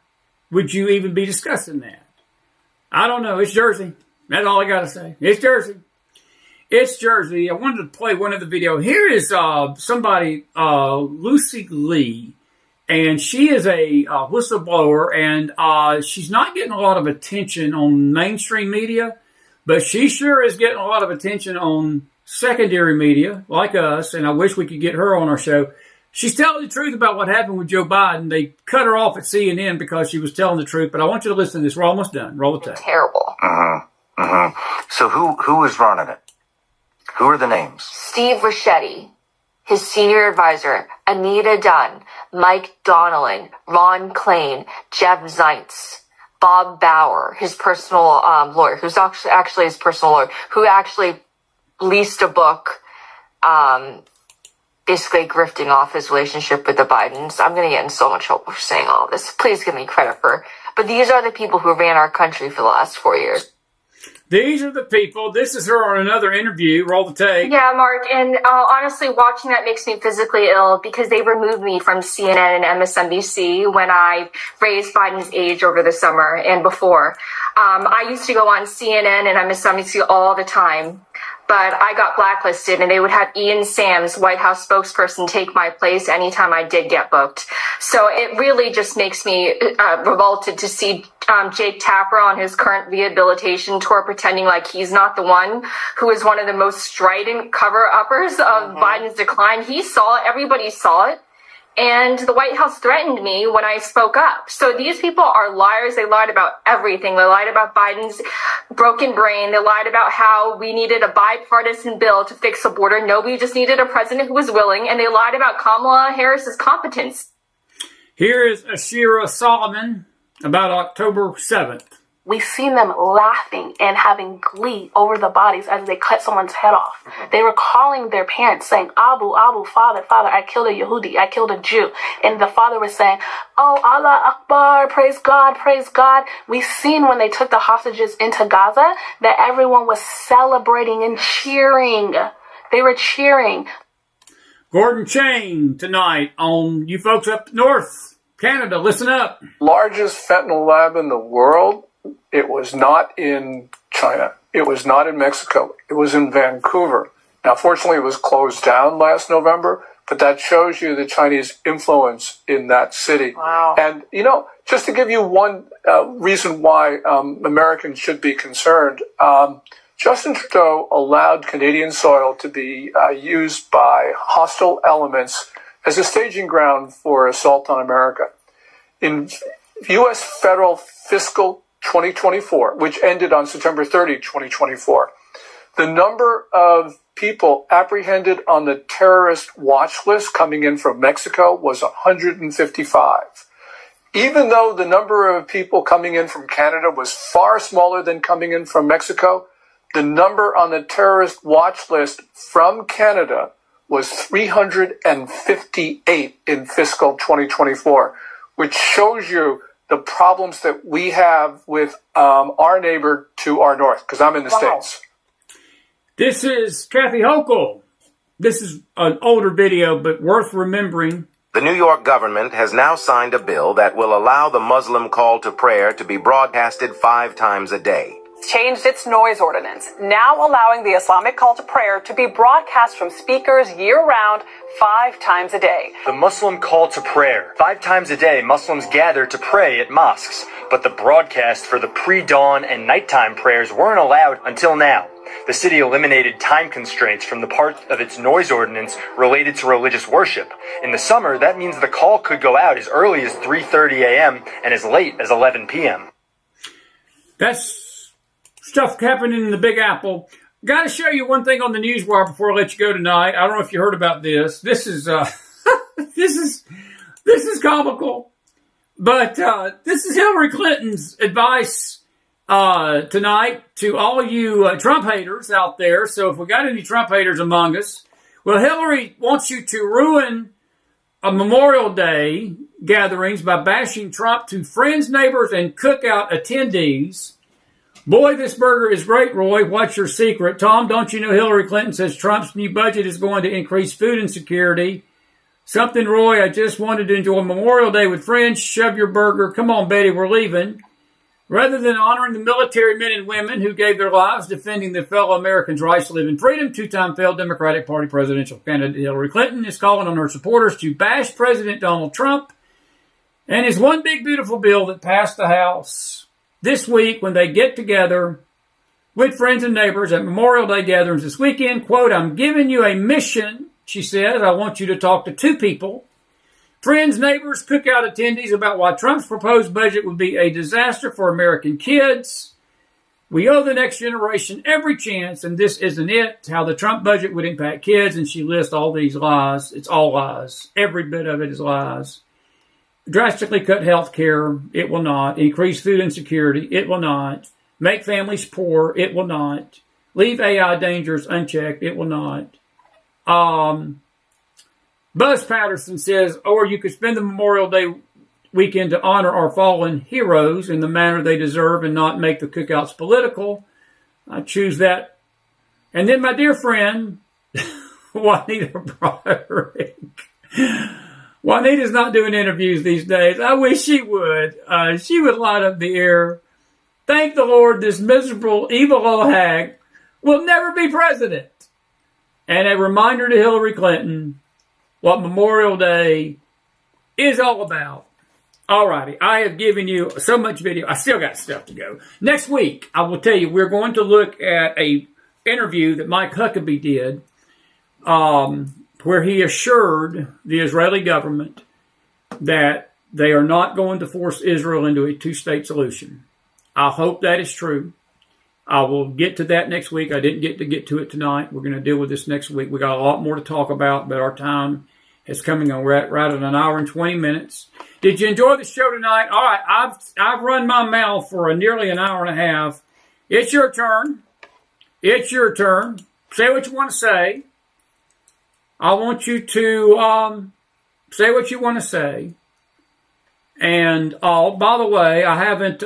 A: would you even be discussing that? I don't know. It's Jersey. That's all I got to say. It's Jersey. It's Jersey. I wanted to play one of the video. Here is somebody, Lucy Lee. And she is a whistleblower, and she's not getting a lot of attention on mainstream media, but she sure is getting a lot of attention on secondary media, like us, and I wish we could get her on our show. She's telling the truth about what happened with Joe Biden. They cut her off at CNN because she was telling the truth, but I want you to listen to this. We're almost done. Roll the tape.
W: Terrible. So who is running it? Who are the names?
X: Steve Ricchetti, his senior advisor, Anita Dunn, Mike Donnellan, Ron Klain, Jeff Zients, Bob Bauer, his personal lawyer, who's actually his personal lawyer, who actually leased a book basically grifting off his relationship with the Bidens. I'm going to get in so much trouble for saying all this. Please give me credit for. But these are the people who ran our country for the last 4 years.
A: These are the people. This is her on another interview. Roll the tape.
Y: Yeah, Mark. And honestly, watching that makes me physically ill because they removed me from CNN and MSNBC when I raised Biden's age over the summer and before. I used to go on CNN and MSNBC all the time. But I got blacklisted, and they would have Ian Sams, White House spokesperson, take my place anytime I did get booked. So it really just makes me revolted to see Jake Tapper on his current rehabilitation tour pretending like he's not the one who is one of the most strident cover-uppers of Biden's decline. He saw it. Everybody saw it. And the White House threatened me when I spoke up. So these people are liars. They lied about everything. They lied about Biden's broken brain. They lied about how we needed a bipartisan bill to fix the border. No, we just needed a president who was willing. And they lied about Kamala Harris's competence.
A: Here is Ashira Solomon about October 7th.
B: We've seen them laughing and having glee over the bodies as they cut someone's head off. They were calling their parents saying, Abu, Abu, father, father, I killed a Yehudi, I killed a Jew. And the father was saying, oh, Allah Akbar, praise God, praise God. We've seen when they took the hostages into Gaza that everyone was celebrating and cheering. They were cheering.
A: Gordon Chain tonight on You Folks Up North, Canada. Listen up.
D: Largest fentanyl lab in the world. It was not in China. It was not in Mexico. It was in Vancouver. Now, fortunately, it was closed down last November, but that shows you the Chinese influence in that city.
B: Wow.
D: And, you know, just to give you one reason why Americans should be concerned, Justin Trudeau allowed Canadian soil to be used by hostile elements as a staging ground for assault on America. In U.S. federal fiscal 2024, which ended on September 30, 2024, the number of people apprehended on the terrorist watch list coming in from Mexico was 155. Even though the number of people coming in from Canada was far smaller than coming in from Mexico, the number on the terrorist watch list from Canada was 358 in fiscal 2024, which shows you the problems that we have with our neighbor to our north, because I'm in the States.
A: This is Kathy Hochul. This is an older video, but worth remembering.
E: The New York government has now signed a bill that will allow the Muslim call to prayer to be broadcasted 5 times a day.
G: Changed its noise ordinance, now allowing the Islamic call to prayer to be broadcast from speakers year-round 5 times a day.
I: The Muslim call to prayer. 5 times a day, Muslims gather to pray at mosques, but the broadcast for the pre-dawn and nighttime prayers weren't allowed until now. The city eliminated time constraints from the part of its noise ordinance related to religious worship. In the summer, that means the call could go out as early as 3:30 a.m. and as late as 11 p.m.
A: That's stuff happening in the Big Apple. Got to show you one thing on the newswire before I let you go tonight. I don't know if you heard about this. This is this is comical, but this is Hillary Clinton's advice tonight to all you Trump haters out there. So if we got any Trump haters among us, well, Hillary wants you to ruin a Memorial Day gatherings by bashing Trump to friends, neighbors, and cookout attendees. Boy, this burger is great, Roy. What's your secret? Tom, don't you know Hillary Clinton says Trump's new budget is going to increase food insecurity? Something, Roy, I just wanted to enjoy Memorial Day with friends. Shove your burger. Come on, Betty, we're leaving. Rather than honoring the military men and women who gave their lives defending their fellow Americans' rights to live in freedom, 2-time failed Democratic Party presidential candidate Hillary Clinton is calling on her supporters to bash President Donald Trump and his one big beautiful bill that passed the House this week when they get together with friends and neighbors at Memorial Day gatherings this weekend. Quote, I'm giving you a mission, she says. I want you to talk to 2 people, friends, neighbors, cookout attendees, about why Trump's proposed budget would be a disaster for American kids. We owe the next generation every chance, and this isn't it, how the Trump budget would impact kids. And she lists all these lies. It's all lies. Every bit of it is lies. Drastically cut health care, it will not. Increase food insecurity, it will not. Make families poor, it will not. Leave AI dangers unchecked, it will not. Buzz Patterson says, or you could spend the Memorial Day weekend to honor our fallen heroes in the manner they deserve and not make the cookouts political. I choose that. And then my dear friend, Juanita Broderick. Juanita's not doing interviews these days. I wish she would. She would light up the air. Thank the Lord, this miserable, evil old hag will never be president. And a reminder to Hillary Clinton what Memorial Day is all about. All righty. I have given you so much video. I still got stuff to go. Next week, I will tell you, we're going to look at a interview that Mike Huckabee did. where he assured the Israeli government that they are not going to force Israel into a two-state solution. I hope that is true. I will get to that next week. I didn't get to it tonight. We're going to deal with this next week. We got a lot more to talk about, but our time is coming on right at an hour and 20 minutes. Did you enjoy the show tonight? All right, I've run my mouth for nearly an hour and a half. It's your turn. It's your turn. Say what you want to say. I want you to say what you want to say. And, by the way, I haven't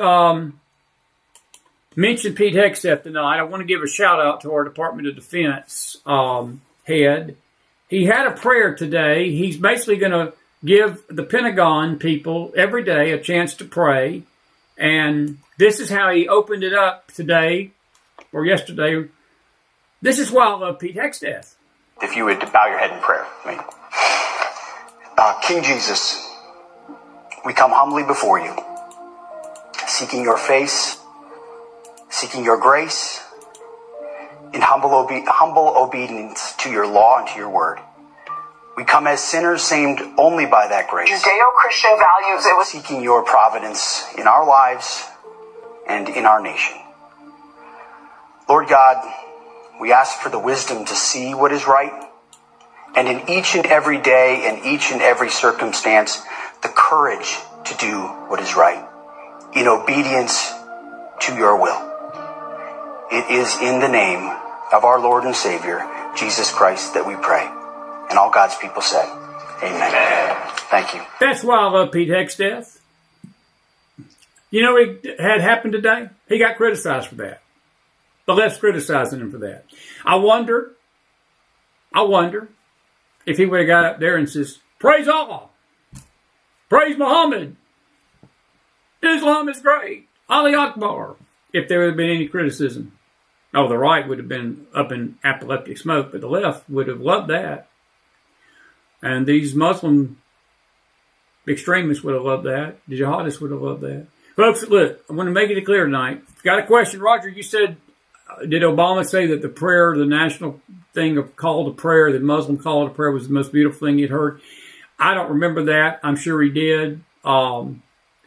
A: mentioned Pete Hegseth tonight. I want to give a shout-out to our Department of Defense head. He had a prayer today. He's basically going to give the Pentagon people every day a chance to pray. And this is how he opened it up today, or yesterday. This is why I love Pete Hegseth.
J: If you would bow your head in prayer. King Jesus, we come humbly before you, seeking your face, seeking your grace, in humble obedience to your law and to your word. We come as sinners saved only by that grace.
P: Judeo-Christian values. It was
J: seeking your providence in our lives and in our nation. Lord God, we ask for the wisdom to see what is right, and in each and every day and each and every circumstance, the courage to do what is right, in obedience to your will. It is in the name of our Lord and Savior, Jesus Christ, that we pray. And all God's people said, amen. Thank you.
A: That's why I love Pete Hegseth. You know what had happened today? He got criticized for that. The left's criticizing him for that. I wonder if he would have got up there and says, praise Allah, praise Muhammad, Islam is great, Ali Akbar, if there would have been any criticism. Oh, the right would have been up in apoplectic smoke, but the left would have loved that. And these Muslim extremists would have loved that. The jihadists would have loved that. Folks, look, I want to make it clear tonight. Got a question. Roger, you said, did Obama say that the prayer, the national thing of call to prayer, the Muslim call to prayer was the most beautiful thing he'd heard? I don't remember that. I'm sure he did.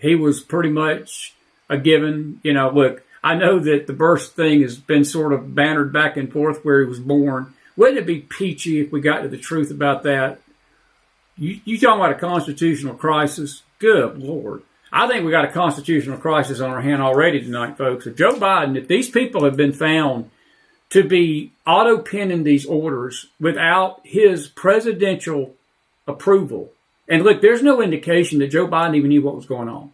A: He was pretty much a given. You know, look, I know that the birth thing has been sort of bantered back and forth where he was born. Wouldn't it be peachy if we got to the truth about that? You talking about a constitutional crisis? Good Lord. I think we got a constitutional crisis on our hand already tonight, folks. If Joe Biden, if these people have been found to be auto-penning these orders without his presidential approval, and look, there's no indication that Joe Biden even knew what was going on.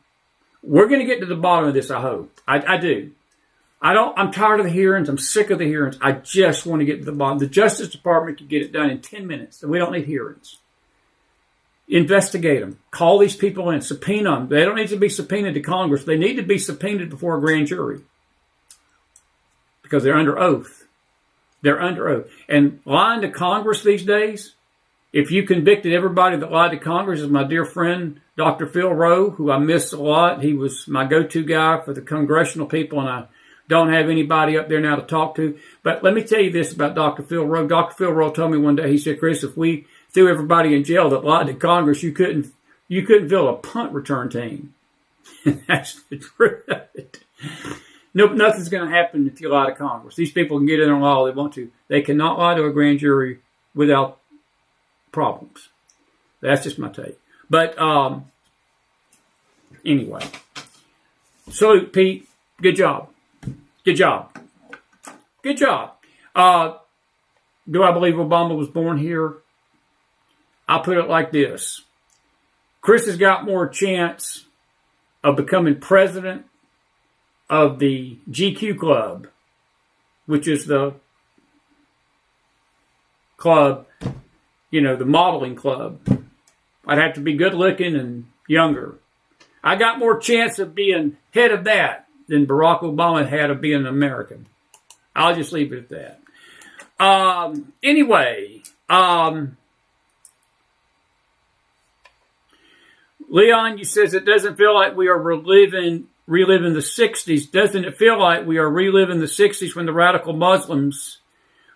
A: We're going to get to the bottom of this, I hope. I do. I'm tired of the hearings. I'm sick of the hearings. I just want to get to the bottom. The Justice Department can get it done in 10 minutes, and we don't need hearings. Investigate them. Call these people in. Subpoena them. They don't need to be subpoenaed to Congress. They need to be subpoenaed before a grand jury because they're under oath. They're under oath. And lying to Congress these days, if you convicted everybody that lied to Congress, as my dear friend Dr. Phil Rowe, who I miss a lot, he was my go-to guy for the congressional people, and I don't have anybody up there now to talk to. But let me tell you this about Dr. Phil Rowe. Dr. Phil Rowe told me one day, he said, Chris, if we threw everybody in jail that lied to Congress, you couldn't fill a punt return team. That's the truth of it. Nope, nothing's going to happen if you lie to Congress. These people can get in on law they want to. They cannot lie to a grand jury without problems. That's just my take. But anyway, salute, Pete. Good job. Good job. Good job. Do I believe Obama was born here? I'll put it like this. Chris has got more chance of becoming president of the GQ Club, which is the club, you know, the modeling club. I'd have to be good looking and younger. I got more chance of being head of that than Barack Obama had of being an American. I'll just leave it at that. Anyway, Leon, you says it doesn't feel like we are reliving the 60s. Doesn't it feel like we are reliving the 60s when the radical Muslims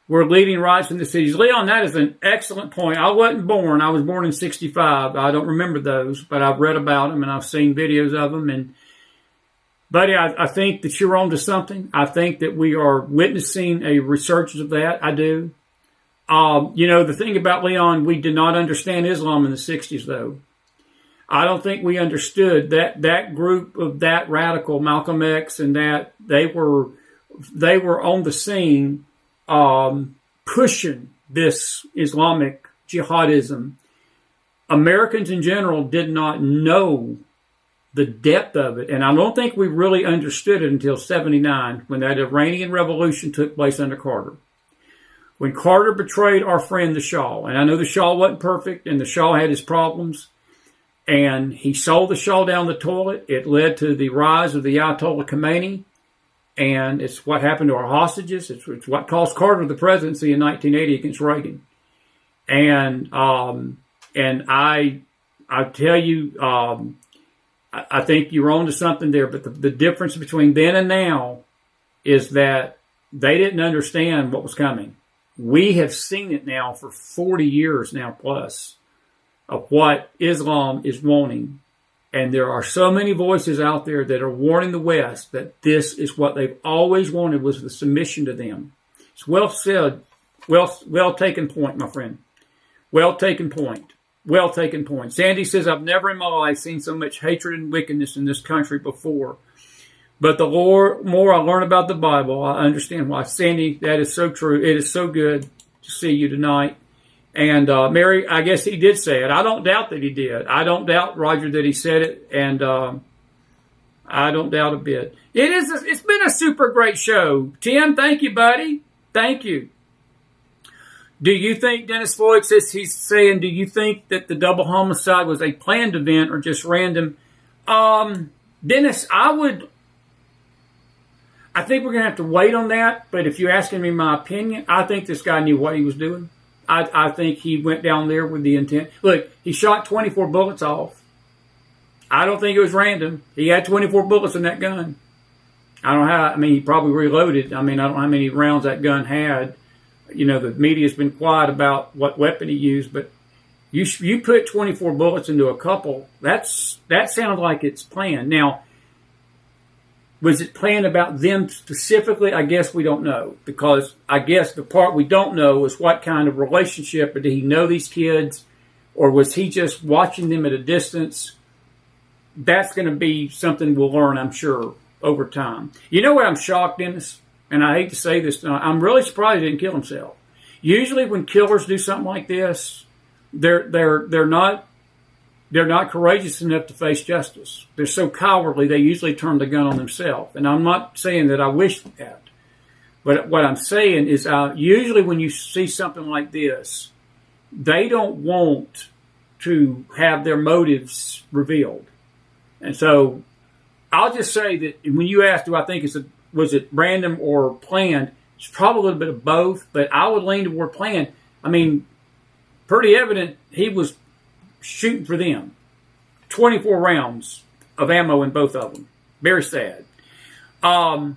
A: were leading riots in the cities. Leon, that is an excellent point. I wasn't born. I was born in 65. I don't remember those, but I've read about them and I've seen videos of them. And buddy, I think that you're on to something. I think that we are witnessing a resurgence of that. I do. The thing about Leon, we did not understand Islam in the 60s, though. I don't think we understood that group of that radical, Malcolm X, and that they were on the scene pushing this Islamic jihadism. Americans in general did not know the depth of it, and I don't think we really understood it until 79, when that Iranian revolution took place under Carter. When Carter betrayed our friend the Shah, and I know the Shah wasn't perfect, and the Shah had his problems, and he sold the Shah down the toilet. It led to the rise of the Ayatollah Khomeini, and it's what happened to our hostages. It's what cost Carter the presidency in 1980 against Reagan. And I tell you, I think you're on to something there. But the difference between then and now is that they didn't understand what was coming. We have seen it now for 40 years now plus of what Islam is wanting. And there are so many voices out there that are warning the West that this is what they've always wanted, was the submission to them. It's well said. Well taken point, my friend. Well taken point. Well taken point. Sandy says, I've never in my life seen so much hatred and wickedness in this country before. But the more I learn about the Bible, I understand why. Sandy, that is so true. It is so good to see you tonight. And Mary, I guess he did say it. I don't doubt that he did. I don't doubt, Roger, that he said it. And I don't doubt a bit. It's been a super great show. Tim, thank you, buddy. Thank you. Do you think, Dennis Floyd says, he's saying, do you think that the double homicide was a planned event or just random? Dennis, I think we're going to have to wait on that. But if you're asking me my opinion, I think this guy knew what he was doing. I think he went down there with the intent. Look, he shot 24 bullets off. I don't think it was random. He had 24 bullets in that gun. I don't know how. I mean, he probably reloaded. I mean, I don't know how many rounds that gun had. You know, the media's been quiet about what weapon he used, but you put 24 bullets into a couple. That sounds like it's planned. Now, was it planned about them specifically? I guess we don't know, because I guess the part we don't know is what kind of relationship, or did he know these kids, or was he just watching them at a distance? That's going to be something we'll learn, I'm sure, over time. You know what I'm shocked, Dennis? And I hate to say this, I'm really surprised he didn't kill himself. Usually when killers do something like this, they're not courageous enough to face justice. They're so cowardly, they usually turn the gun on themselves. And I'm not saying that I wish that. But what I'm saying is usually when you see something like this, they don't want to have their motives revealed. And so I'll just say that when you ask, do I think was it random or planned, it's probably a little bit of both, but I would lean toward planned. I mean, pretty evident he was shooting for them. 24 rounds of ammo in both of them. Very sad. Corey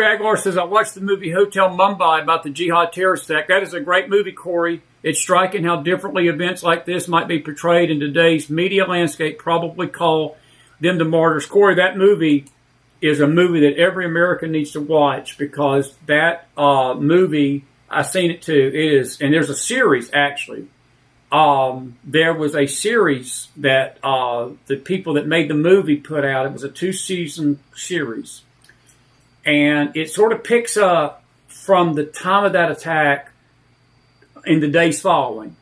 A: Aguilar says, I watched the movie Hotel Mumbai about the jihad terrorist attack. That is a great movie, Corey. It's striking how differently events like this might be portrayed in today's media landscape, probably call them the martyrs. Corey, that movie is a movie that every American needs to watch, because that movie, I've seen it too. It is, and there's a series actually. There was a series that the people that made the movie put out. It was a 2-season series, and it sort of picks up from the time of that attack in the days following.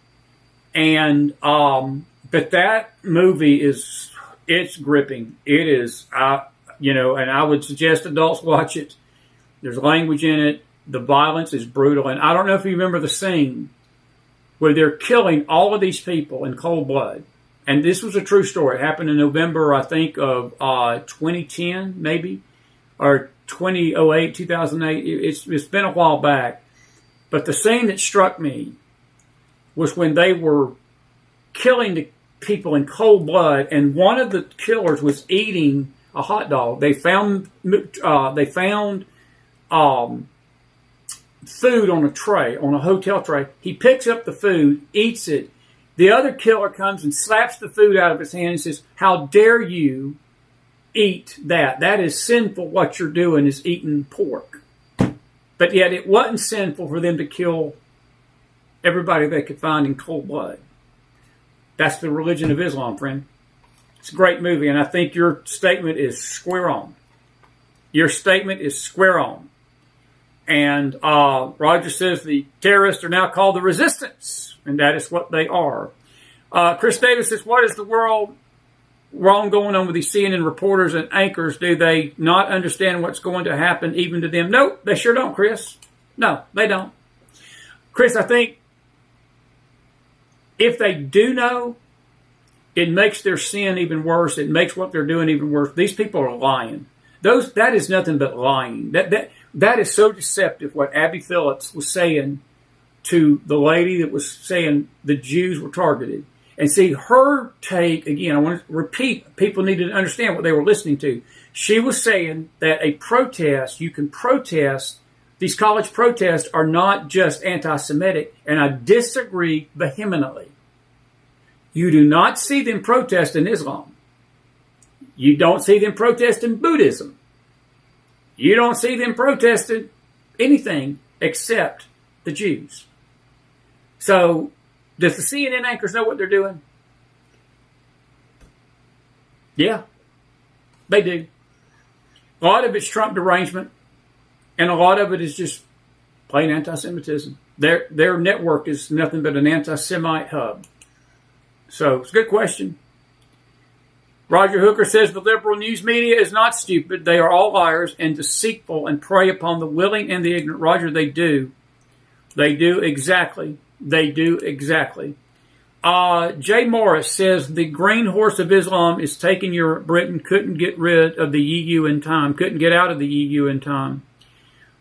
A: And but that movie it's gripping. It is, and I would suggest adults watch it. There's language in it. The violence is brutal. And I don't know if you remember the scene where they're killing all of these people in cold blood. And this was a true story. It happened in November, I think, of 2010, maybe, or 2008, 2008. It's been a while back. But the scene that struck me was when they were killing the people in cold blood, and one of the killers was eating a hot dog. They found food on a tray, on a hotel tray. He picks up the food, eats it. The other killer comes and slaps the food out of his hand and says, "How dare you eat that? That is sinful. What you're doing is eating pork." But yet it wasn't sinful for them to kill everybody they could find in cold blood. That's the religion of Islam, friend. It's a great movie, and I think your statement is square on. Your statement is square on. And Roger says the terrorists are now called the resistance, and that is what they are. Chris Davis says, what is the world wrong going on with these CNN reporters and anchors? Do they not understand what's going to happen even to them? No, they sure don't, Chris. No, they don't. Chris, I think if they do know, it makes their sin even worse. It makes what they're doing even worse. These people are lying. That is nothing but lying. That is so deceptive, what Abby Phillips was saying to the lady that was saying the Jews were targeted. And see, her take, again, I want to repeat, people need to understand what they were listening to. She was saying that a protest, you can protest, these college protests are not just anti-Semitic, and I disagree vehemently. You do not see them protest in Islam. You don't see them protest in Buddhism. You don't see them protesting anything except the Jews. So, does the CNN anchors know what they're doing? Yeah, they do. A lot of it's Trump derangement, and a lot of it is just plain anti-Semitism. Their network is nothing but an anti-Semite hub. So, it's a good question. Roger Hooker says the liberal news media is not stupid. They are all liars and deceitful and prey upon the willing and the ignorant. Roger, they do. They do exactly. They do exactly. Jay Morris says the green horse of Islam is taking Europe. Britain couldn't get rid of the EU in time. Couldn't get out of the EU in time.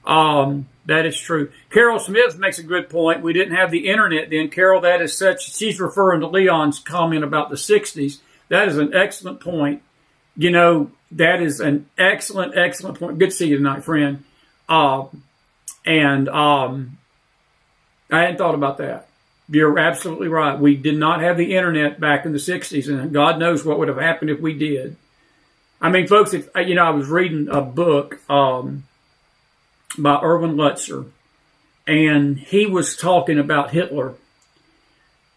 A: That is true. Carol Smith makes a good point. We didn't have the internet then. Carol, that is such, she's referring to Leon's comment about the 60s. That is an excellent point. You know, that is an excellent, excellent point. Good to see you tonight, friend. I hadn't thought about that. You're absolutely right. We did not have the internet back in the 60s, and God knows what would have happened if we did. I mean, folks, if, you know, I was reading a book by Erwin Lutzer, and he was talking about Hitler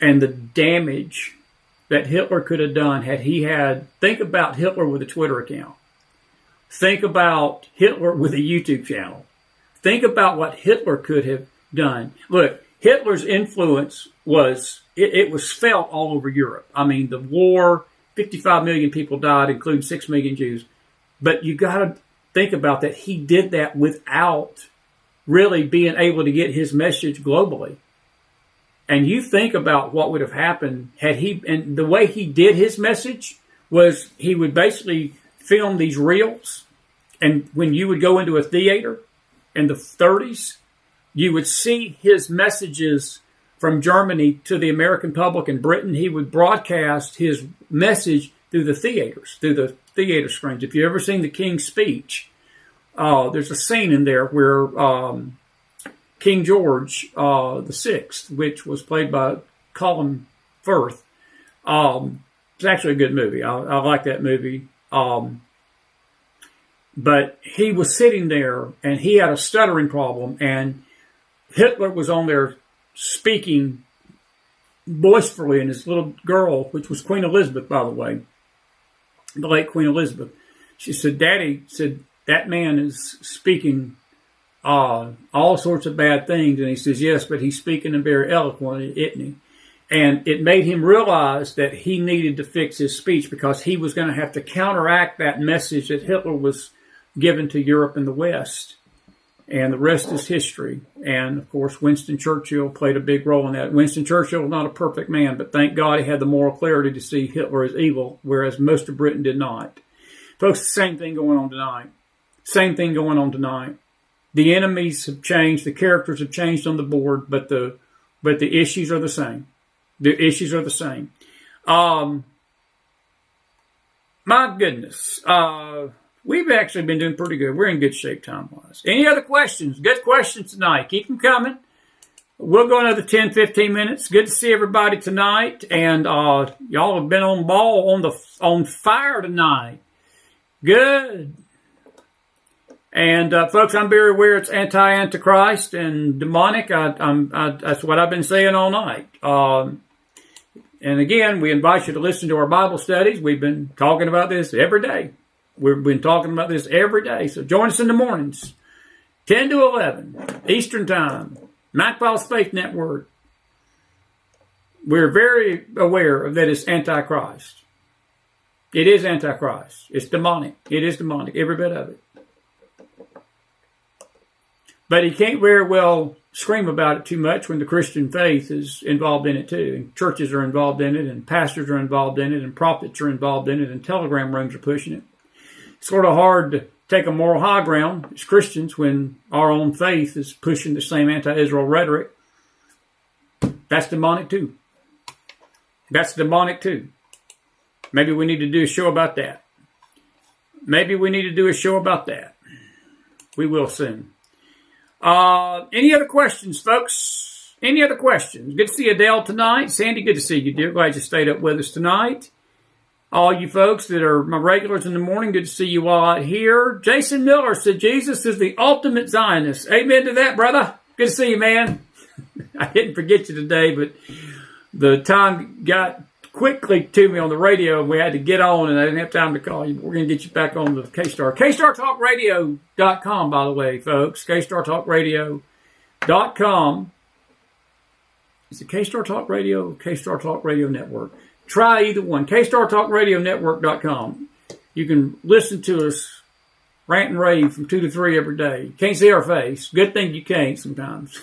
A: and the damage that Hitler could have done had he had, think about Hitler with a Twitter account. Think about Hitler with a YouTube channel. Think about what Hitler could have done. Look, Hitler's influence was, it was felt all over Europe. I mean, the war, 55 million people died, including 6 million Jews. But you got to think about that. He did that without really being able to get his message globally. And you think about what would have happened had he, and the way he did his message was he would basically film these reels. And when you would go into a theater in the 30s, you would see his messages from Germany to the American public in Britain. He would broadcast his message through the theaters, through the theater screens. If you've ever seen the King's Speech, there's a scene in there where King George the Sixth, which was played by Colin Firth. It's actually a good movie. I like that movie. But he was sitting there, and he had a stuttering problem, and Hitler was on there speaking boisterous, and his little girl, which was Queen Elizabeth, by the way, the late Queen Elizabeth, she said, Daddy, said, that man is speaking all sorts of bad things. And he says, yes, but he's speaking them very eloquently, isn't he? And it made him realize that he needed to fix his speech because he was going to have to counteract that message that Hitler was given to Europe and the West. And the rest is history. And, of course, Winston Churchill played a big role in that. Winston Churchill was not a perfect man, but thank God he had the moral clarity to see Hitler as evil, whereas most of Britain did not. Folks, the same thing going on tonight. Same thing going on tonight. The enemies have changed. The characters have changed on the board, but the issues are the same. The issues are the same. My goodness. we've actually been doing pretty good. We're in good shape time-wise. Any other questions? Good questions tonight. Keep them coming. We'll go another 10, 15 minutes. Good to see everybody tonight. And y'all have been on ball, on fire tonight. Good. And folks, I'm very aware it's anti-Antichrist and demonic. That's what I've been saying all night. And again, we invite you to listen to our Bible studies. We've been talking about this every day. We've been talking about this every day. So join us in the mornings, 10 to 11 Eastern Time. McFiles Faith Network. We're very aware that it's Antichrist. It is Antichrist. It's demonic. It is demonic, every bit of it. But he can't very well scream about it too much when the Christian faith is involved in it too. And churches are involved in it, and pastors are involved in it, and prophets are involved in it, and telegram rooms are pushing it. It's sort of hard to take a moral high ground as Christians when our own faith is pushing the same anti-Israel rhetoric. That's demonic too. That's demonic too. Maybe we need to do a show about that. Maybe we need to do a show about that. We will soon. Any other questions, folks? Any other questions? Good to see Adele tonight. Sandy, good to see you, dear. Glad you stayed up with us tonight. All you folks that are my regulars in the morning, good to see you all out here. Jason Miller said Jesus is the ultimate Zionist. Amen to that, brother. Good to see you, man. I didn't forget you today, but the time got quickly to me on the radio, and we had to get on, and I didn't have time to call you. We're going to get you back on the K-Star. KStarTalkRadio.com, by the way, folks. KStarTalkRadio.com. Is it K-Star Talk Radio or K-Star Talk Radio Network? Try either one. KStarTalkRadioNetwork.com. You can listen to us rant and rave from 2 to 3 every day. You can't see our face. Good thing you can't sometimes.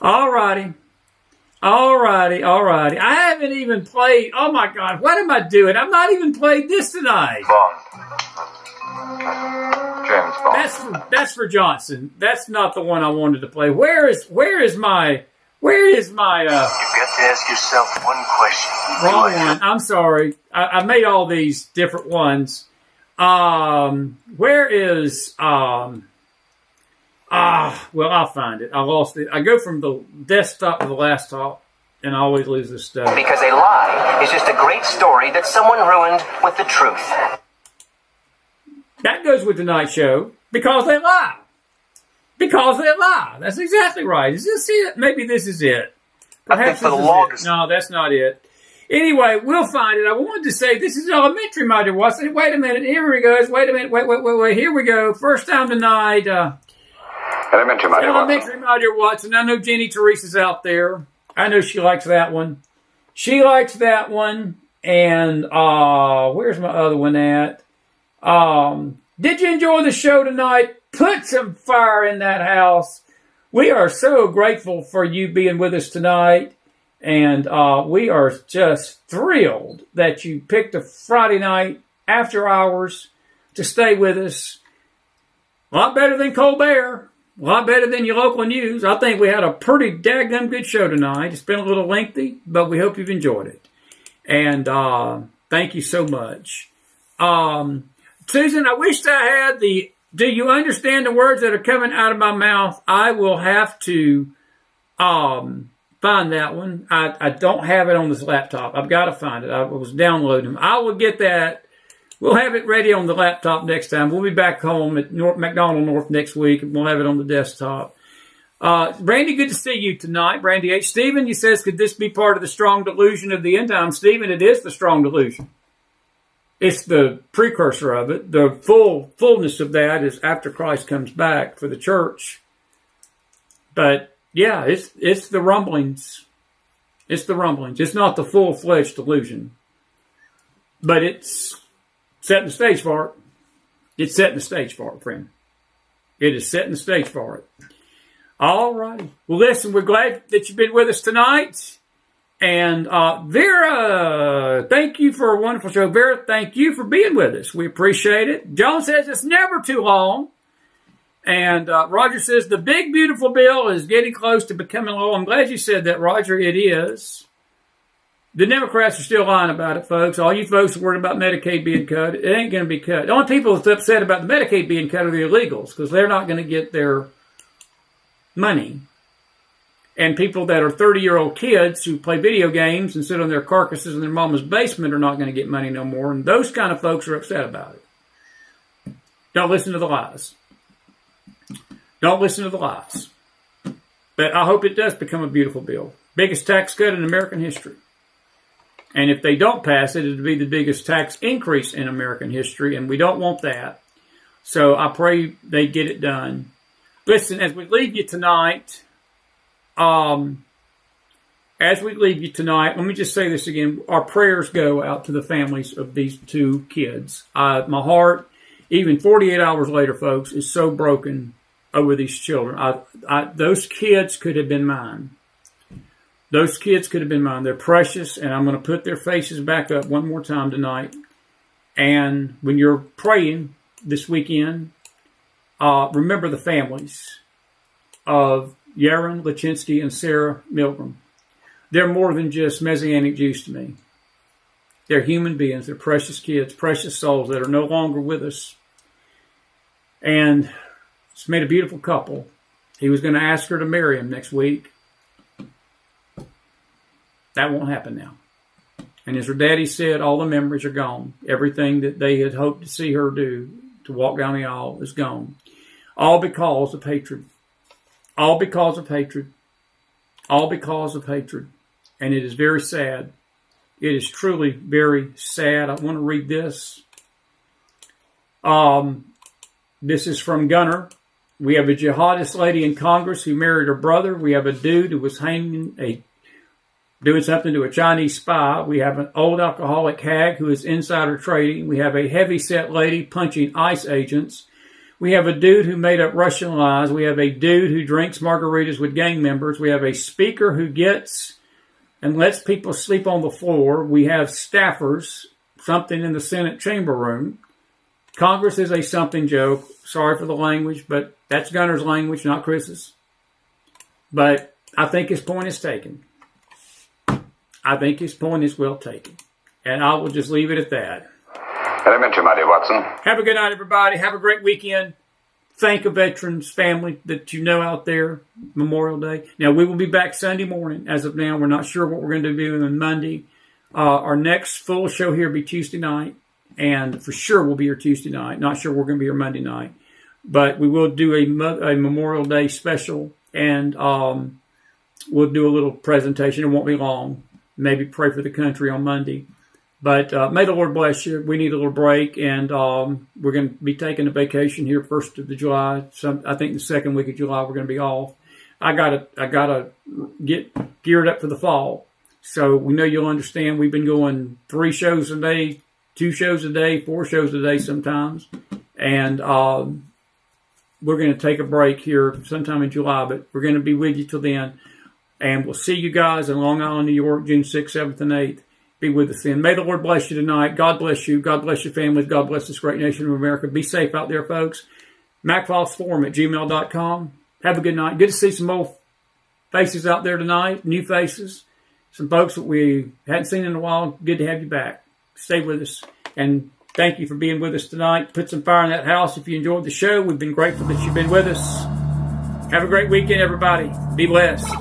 A: All righty. I haven't even played. Oh my God, what am I doing? I've not even played this tonight.
W: Bond. James Bond.
A: That's for Johnson. That's not the one I wanted to play. Where is my You've got
W: to ask yourself one question.
A: Wrong one. I'm sorry. I made all these different ones. Where is well, I'll find it. I lost it. I go from the desktop to the laptop, and I always lose this stuff.
K: Because a lie is just a great story that someone ruined with the truth.
A: That goes with tonight's show. Because they lie. Because they lie. That's exactly right. Is this it? Maybe this is it. Perhaps for the longest. No, that's not it. Anyway, we'll find it. I wanted to say this is elementary, my dear Watson. Wait a minute. Here we go. Wait a minute. Wait. Here we go. First time tonight.
W: Elementary, my dear Watson.
A: Elementary, my dear Watson. I know Jenny Teresa's out there. I know she likes that one. She likes that one. And where's my other one at? Did you enjoy the show tonight? Put some fire in that house. We are so grateful for you being with us tonight. And we are just thrilled that you picked a Friday night after hours to stay with us. A lot better than Colbert. A lot better than your local news. I think we had a pretty daggum good show tonight. It's been a little lengthy, but we hope you've enjoyed it. And thank you so much. Susan, I wished I had the... Do you understand the words that are coming out of my mouth? I will have to find that one. I don't have it on this laptop. I've got to find it. I was downloading them. I will get that. We'll have it ready on the laptop next time. We'll be back home at McDonald North next week, and we'll have it on the desktop. Brandy, good to see you tonight. Brandy H. Stephen, you says, could this be part of the strong delusion of the end time? Stephen, it is the strong delusion. It's the precursor of it. The fullness of that is after Christ comes back for the church. But yeah, it's the rumblings. It's the rumblings. It's not the full-fledged delusion. But it's setting the stage for it. It's setting the stage for it, friend. It is setting the stage for it. All right. Well, listen, we're glad that you've been with us tonight. And Vera, thank you for a wonderful show. Vera, thank you for being with us. We appreciate it. Joan says it's never too long. And Roger says the big, beautiful bill is getting close to becoming law. I'm glad you said that, Roger. It is. The Democrats are still lying about it, folks. All you folks are worried about Medicaid being cut. It ain't going to be cut. The only people that's upset about the Medicaid being cut are the illegals, because they're not going to get their money. And people that are 30-year-old kids who play video games and sit on their carcasses in their mama's basement are not going to get money no more. And those kind of folks are upset about it. Don't listen to the lies. Don't listen to the lies. But I hope it does become a beautiful bill. Biggest tax cut in American history. And if they don't pass it, it'll be the biggest tax increase in American history, and we don't want that. So I pray they get it done. Listen, as we leave you tonight, let me just say this again. Our prayers go out to the families of these two kids. My heart, even 48 hours later, folks, is so broken over these children. Those kids could have been mine. Those kids could have been mine. They're precious, and I'm going to put their faces back up one more time tonight. And when you're praying this weekend, remember the families of Yaron Lachinsky and Sarah Milgram. They're more than just Messianic Jews to me. They're human beings. They're precious kids, precious souls that are no longer with us. And it's made a beautiful couple. He was going to ask her to marry him next week. That won't happen now. And as her daddy said, all the memories are gone. Everything that they had hoped to see her do, to walk down the aisle, is gone. All because of hatred. All because of hatred. All because of hatred. And it is very sad. It is truly very sad. I want to read this. This is from Gunner. We have a jihadist lady in Congress who married her brother. We have a dude who was doing something to a Chinese spy. We have an old alcoholic hag who is insider trading. We have a heavy-set lady punching ICE agents. We have a dude who made up Russian lies. We have a dude who drinks margaritas with gang members. We have a speaker who gets and lets people sleep on the floor. We have staffers, something in the Senate chamber room. Congress is a something joke. Sorry for the language, but that's Gunner's language, not Chris's. But I think his point is taken. I think his point is well taken. And I will just leave it at that.
H: Elementary, my dear Watson.
A: Have a good night, everybody. Have a great weekend. Thank a veteran's family that you know out there, Memorial Day. Now, we will be back Sunday morning. As of now, we're not sure what we're going to do on Monday. Our next full show here will be Tuesday night. And for sure we'll be here Tuesday night. Not sure we're going to be here Monday night. But we will do a Memorial Day special. And we'll do a little presentation. It won't be long. Maybe pray for the country on Monday. But may the Lord bless you. We need a little break, and we're going to be taking a vacation here 1st of July. I think the second week of July we're going to be off. I gotta get geared up for the fall. So we know you'll understand. We've been going 3 shows a day, 2 shows a day, 4 shows a day sometimes, and we're going to take a break here sometime in July. But we're going to be with you till then. And we'll see you guys in Long Island, New York, June 6th, 7th, and 8th. Be with us then. May the Lord bless you tonight. God bless you. God bless your families. God bless this great nation of America. Be safe out there, folks. McFilesforum@gmail.com. Have a good night. Good to see some old faces out there tonight. New faces. Some folks that we hadn't seen in a while. Good to have you back. Stay with us. And thank you for being with us tonight. Put some fire in that house if you enjoyed the show. We've been grateful that you've been with us. Have a great weekend, everybody. Be blessed.